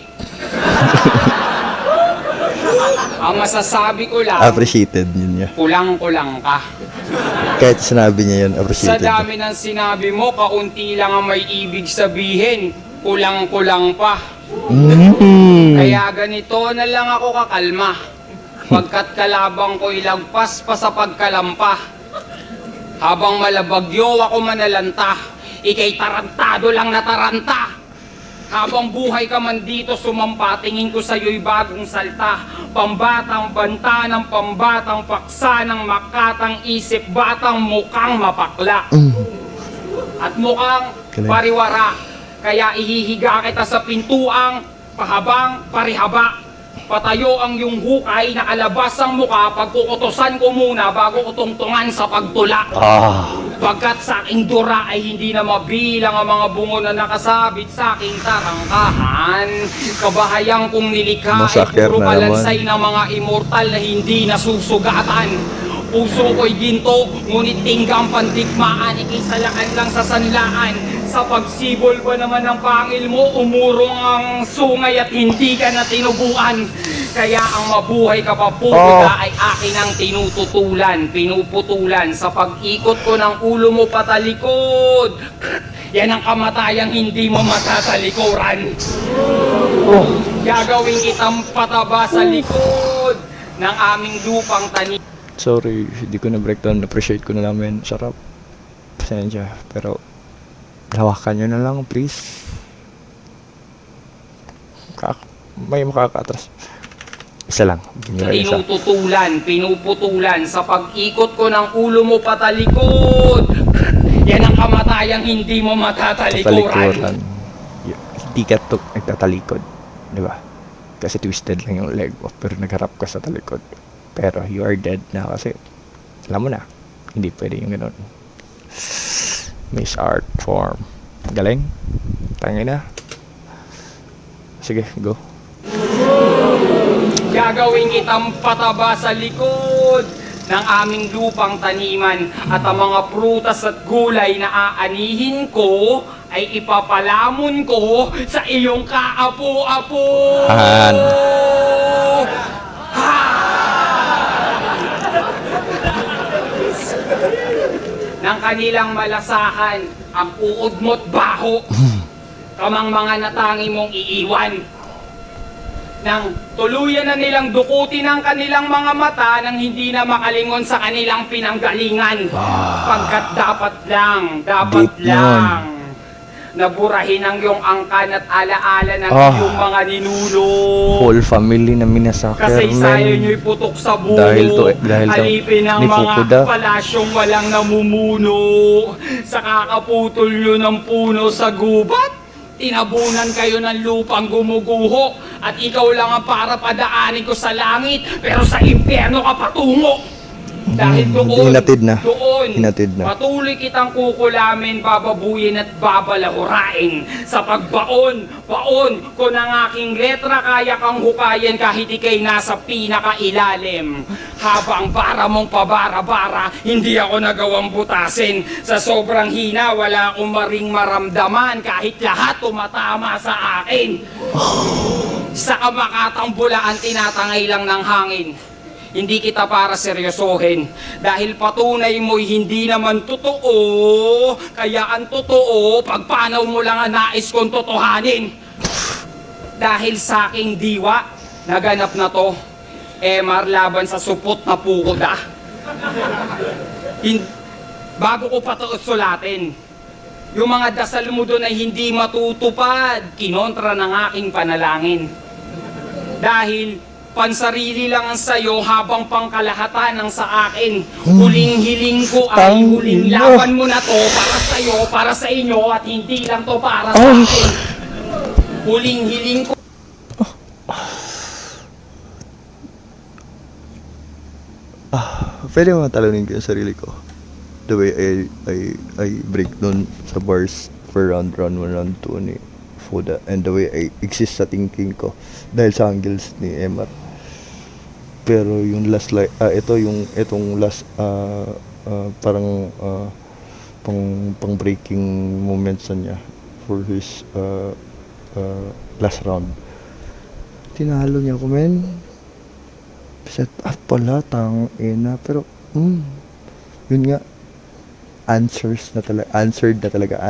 Ang masasabi ko lang, Appreciated yun niya. kulang-kulang ka. Kahit sinabi niya yun, Sa appreciated. dami ng sinabi mo, kaunti lang ang may ibig sabihin. Kulang-kulang pa. Kaya ganito na lang ako kakalma. Pagkat kalabang ko ilagpas pa sa pagkalampa. Habang malabagyo ako manalanta, ikay tarantado lang na taranta. Habang buhay ka man dito sumampa, tingin ko sa'yo'y bagong salta. Pambatang banta ng pambatang paksa ng makatang isip, batang mukhang mapakla. At mukhang pariwara, kaya ihihiga kita sa pintuang pahabang parihaba. Patayo ang iyong hukay na alabas ang muka, pagkukutosan ko muna bago ko tungtungan sa pagtula. Pagkat sa aking dura ay hindi na mabilang ang mga bungo na nakasabit sa aking tarangkahan. Kabahayang kong nilikha ay Massacre puro na balansay ng mga immortal na hindi nasusugatan. Puso ko'y ginto, ngunit tinggang pandigmaan, ikisalaan lang sa sanlaan. Sa pagsibol ba naman ng pangil mo, umurong ang sungay at hindi ka na tinubuan. Kaya ang mabuhay ka pa puta ay akin ang tinututulan, pinuputulan. Sa pag-ikot ko ng ulo mo patalikod, yan ang kamatayang hindi mo matatalikuran. Gagawin kitang pataba sa likod ng aming lupang tanim. Sorry, hindi ko na breakdown. Appreciate ko na namin. Sarap. Pasensya. Pero, hawakan nyo na lang, please. May makakatras. Isa lang. Isa. Tinututulan, pinuputulan. Sa pag-ikot ko ng ulo mo patalikod, yan ang kamatayang hindi mo matatalikuran. Hindi ka nagtatalikod. Diba? Kasi twisted lang yung leg mo. Pero nagharap ka sa talikod. Pero you are dead na kasi alam mo na, hindi pwede yung ganun. Miss art form. Galing. Tangin na. Sige, go. Gagawin kitang pataba sa likod ng aming lupang taniman. At ang mga prutas at gulay na aanihin ko ay ipapalamon ko sa iyong kaapo-apo. Ng kanilang malasahan, ang uod mo't baho, kamang mga natangi mong iiwan. Nang tuluyan na nilang dukutin ang kanilang mga mata nang hindi na makalingon sa kanilang pinanggalingan. Pagkat dapat lang, naburahin ang iyong angkan at alaala ng iyong mga ninuno. Whole family na minasakir. Kasi sayo nyo'y putok sa buho. Dahil Alipin ang ni mga Fukuda. palasyong walang namumuno. Sa kakaputol nyo ng puno sa gubat, tinabunan kayo ng lupang gumuguho. At ikaw lang ang para padaanin ko sa langit, pero sa impyerno ka patungo. Dahil doon, Hinatid na. patuloy kitang kukulamin, bababuyin at babalahurain. Sa pagbaon ko ng aking letra, kaya kang hukayin kahit ikay nasa pinakailalim. Habang para mong pabara-bara, hindi ako nagawang butasin. Sa sobrang hina, wala akong maring maramdaman kahit lahat tumatama sa akin. Sa kamakatang bulaan, tinatangay lang ng hangin. Hindi kita para seryosohin dahil patunay mo'y hindi naman totoo. Kaya ang totoo, pagpanaw mo lang ang nais kong totohanin. Dahil sa aking diwa, naganap na to. Emar laban sa supot na pukoda. Bago ko pa ito sulatin, yung mga dasal mo doon ay hindi matutupad, kinontra ng aking panalangin. Dahil pansarili lang ang sayo habang pangkalahatan ang sa akin. Huling hiling ko ay huling laban mo na to para sa'yo, para sa inyo at hindi lang to para sa akin. Huling hiling ko. Pwede mo talunin ko yung sarili ko. The way I break down sa bars for round 1, round 2 ni Fukuda, and the way I exist sa thinking ko dahil sa angles ni Emar. Pero yung last itong last parang pang breaking moments niya for his last round. Tinalo niya ako, men. Set up pala, tangina. Pero yun nga, answered na talaga.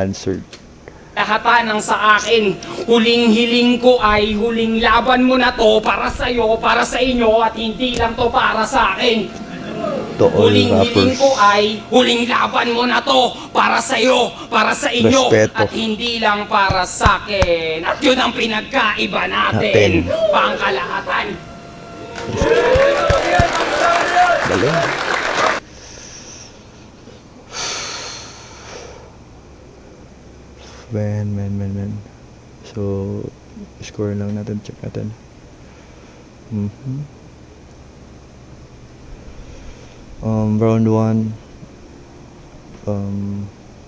Lahatan ng sa akin, huling hiling ko ay huling laban mo na to para sa'yo, para sa inyo at hindi lang to para sa akin. To all Huling hiling rappers, ko ay huling laban mo na to para sa'yo, para sa inyo Respeto. at hindi lang para sa akin. At yun ang pinagkaiba natin, pangkalahatan. galing. Man. So, score lang natin, check natin. Round 1,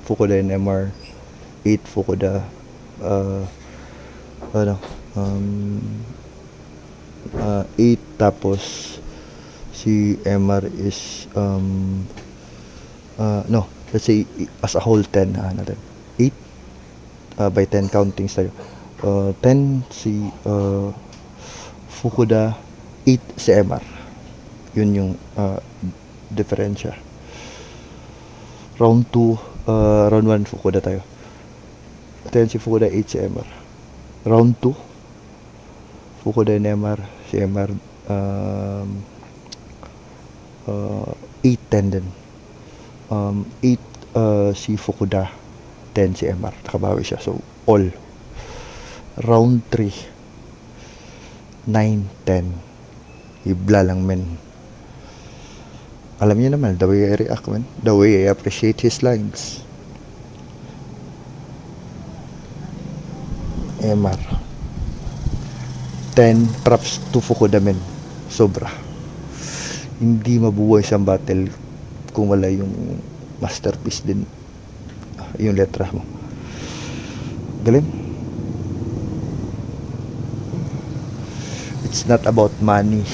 Fukuda and MR, 8 Fukuda, 8 tapos si MR is no, let's say as a whole 10 natin. 8 by 10 countings tayo. 10 si Fukuda, 8 si MR. Yun yung diferensya. Round 2, round 1 Fukuda tayo. 10 si Fukuda, 8 si MR. Round 2 Fukuda and MR, si MR 8-10 din. 8 si Fukuda, 10 si MR. Nakabawi siya. So, all. Round 3, 9-10. Ibla lang, men. Alam niyo naman, the way I react, men. The way I appreciate his lines. MR. 10 props to Fukuda, men. Sobra. Hindi mabuhay siyang battle kung wala yung masterpiece din, yung letra mo. Galing. It's not about money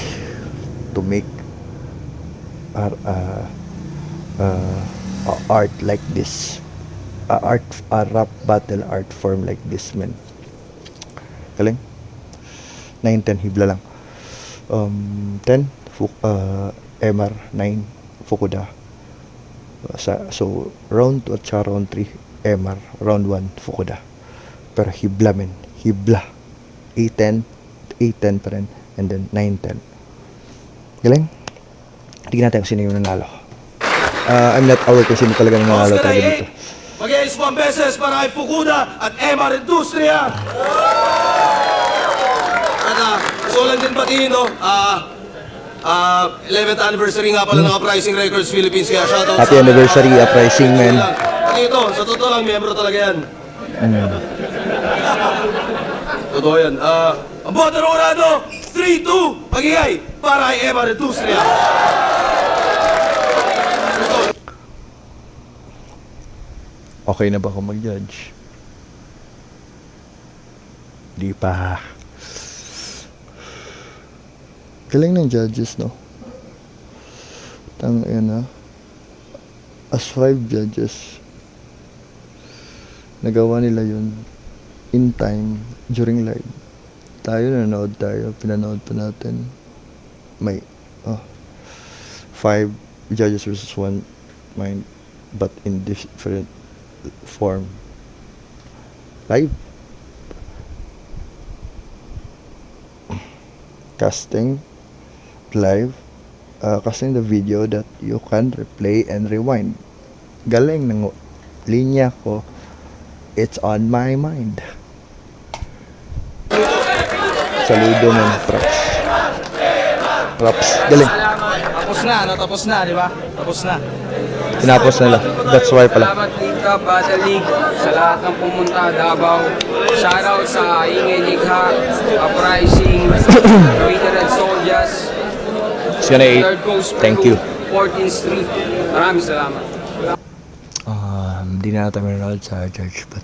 to make art like this, a rap battle art form like this, man. Galing. 9-10 hibla lang. 10 MR, 9 Fukuda. So round 2 at saka round 3 MR, round 1 Fukuda. Pero hibla, men. Hibla. 8-10 pa rin, and then 9-10. Galing. Tignan natin kung sino yung nanalo. I'm not aware kung sino talaga nanalo talaga dito. Mag-i-ace 1 beses para kay Fukuda at MR Industria. At gusto lang din batiin, no? 11th anniversary nga pala ng Uprising Records Philippines. Kaya shoutout Happy anniversary, Uprising, man. Dito, sa totoo lang, miyembro talaga yan. Totoo yan. Ang boto ng urado, 3-2, magigay para kay MR Industria. Okay na ba ako mag-judge? Di pa. Galing ng judges, no? Tangina. As 5 judges, nagawa nila yun in time, during live. Tayo, nanonood tayo, pinanood pa natin. 5 judges versus 1 mind, but in different form. Live. Casting live. Casting the video that you can replay and rewind. Galing ng linya ko. It's on my mind. Saludo ng props. Props. Galing. Tapos na, di ba? Tapos na. Tinapos nila. That's why pala. Salamat League Cup, Battle League, sa lahat ng pumunta, Davao. Shoutout sa Ingay Ligha, Uprising, Raider and Soldiers, It's gonna eat. Third Coast Thank you. 14th Street. Maraming salamat. Di na natin manonood sa judge, but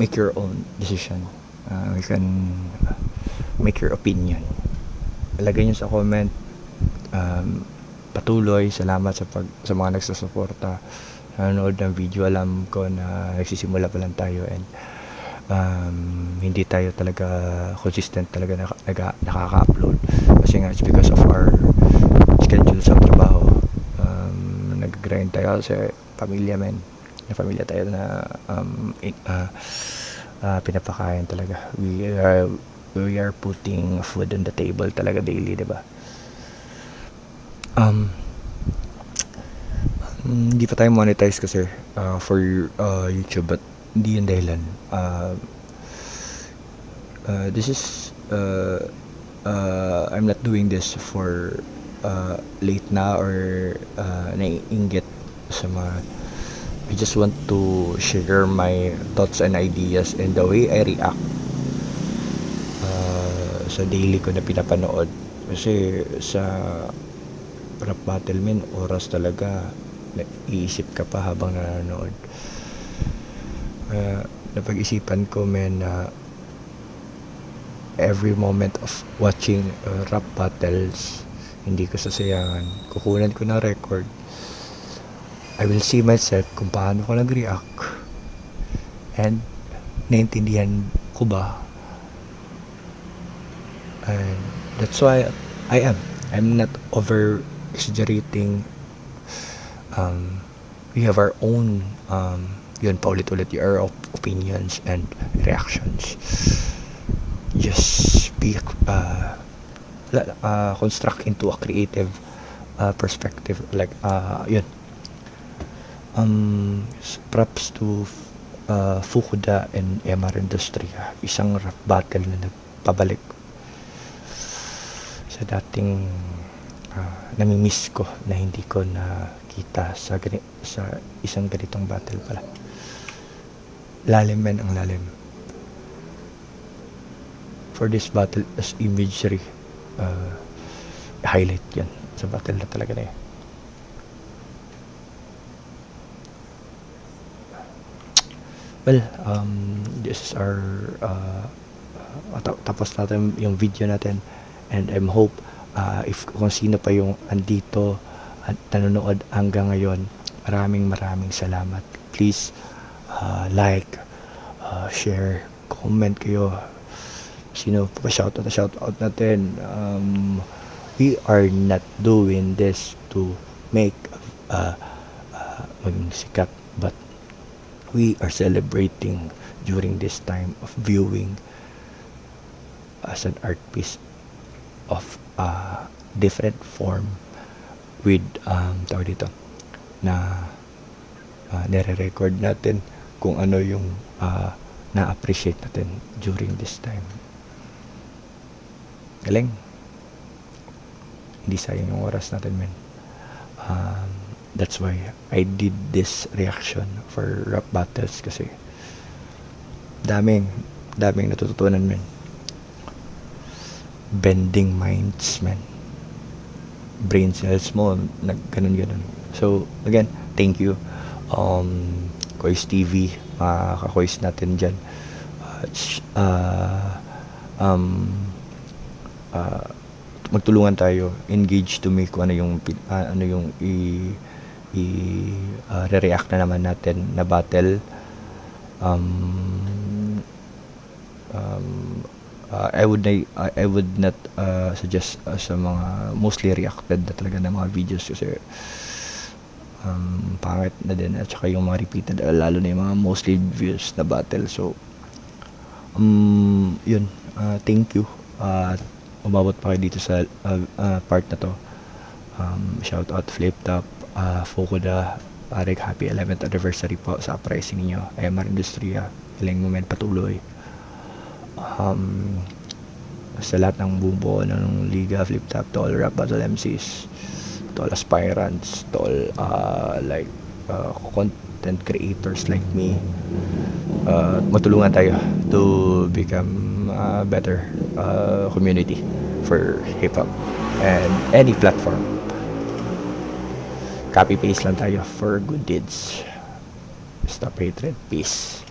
make your own decision. You can make your opinion. Ilagay nyo sa comment. Patuloy, salamat sa mga nagsusuporta, nanonood ng video. Alam ko na nagsisimula pa lang tayo, and hindi tayo talaga consistent talaga nakaka-upload kasi nga it's because of our schedule sa trabaho. Nag-grind tayo kasi pamilya tayo na pinapakain talaga. We are putting food on the table talaga daily, diba? Hindi pa tayo monetize kasi for YouTube, but hindi yung dahilan. This is I'm not doing this for late na or naiinggit sa mga. I just want to share my thoughts and ideas and the way I react sa daily ko na pinapanood. Kasi sa rap battle, oras talaga iisip ka pa habang nanonood. Napag-isipan ko na every moment of watching rap battles, hindi ko sasayangan. Kukunan ko ng record. I will see myself kung paano ko nag-react, and naintindihan ko ba. And that's why I'm not over exaggerating. We have our own yun, paulit-ulit your opinions and reactions. Just be construct into a creative perspective, like yun. Props to Fukuda and MR Industria, isang rap battle na nagpabalik sa dating namimiss ko na hindi ko nakita sa isang ganitong battle pala. Lalim ang lalim. For this battle as imagery, highlight yan sa battle na talaga na yan. Well, this is our tapos natin yung video natin, and I hope if kung sino pa yung andito at nanonood hanggang ngayon, maraming salamat. Please like, share, comment kayo. Sino pa shoutout natin. We are not doing this to make maging sikat, but we are celebrating during this time of viewing as an art piece of different form with tawag dito na nire-record natin kung ano yung na-appreciate natin during this time. Galing. Hindi sayang yung oras natin, men. That's why I did this reaction for rap battles, kasi daming natututunan, men. Bending minds, man. Brain cells mo ganun. So again, thank you Kois TV, mga kakois natin dyan. Magtulungan tayo, engage to make ano yung re-react na naman natin na battle. I would not suggest sa mga mostly reacted na talaga na mga videos kasi pangit na din at saka yung mga repeated lalo na yung mga mostly views na battle. So yun, thank you at umabot pa kayo dito sa part na to. Shout out Flip Top, Fokoda, Arik, happy 11th anniversary po sa uprising niyo. AMR Industria, ilang moment patuloy. Sa lahat ng bumubuo ng Liga, Flip Top, to all rap battle MCs, to all aspirants, to all content creators like me, matulungan tayo to become a better community for hip-hop and any platform. Copy-paste lang tayo for good deeds. Stop hatred. Peace.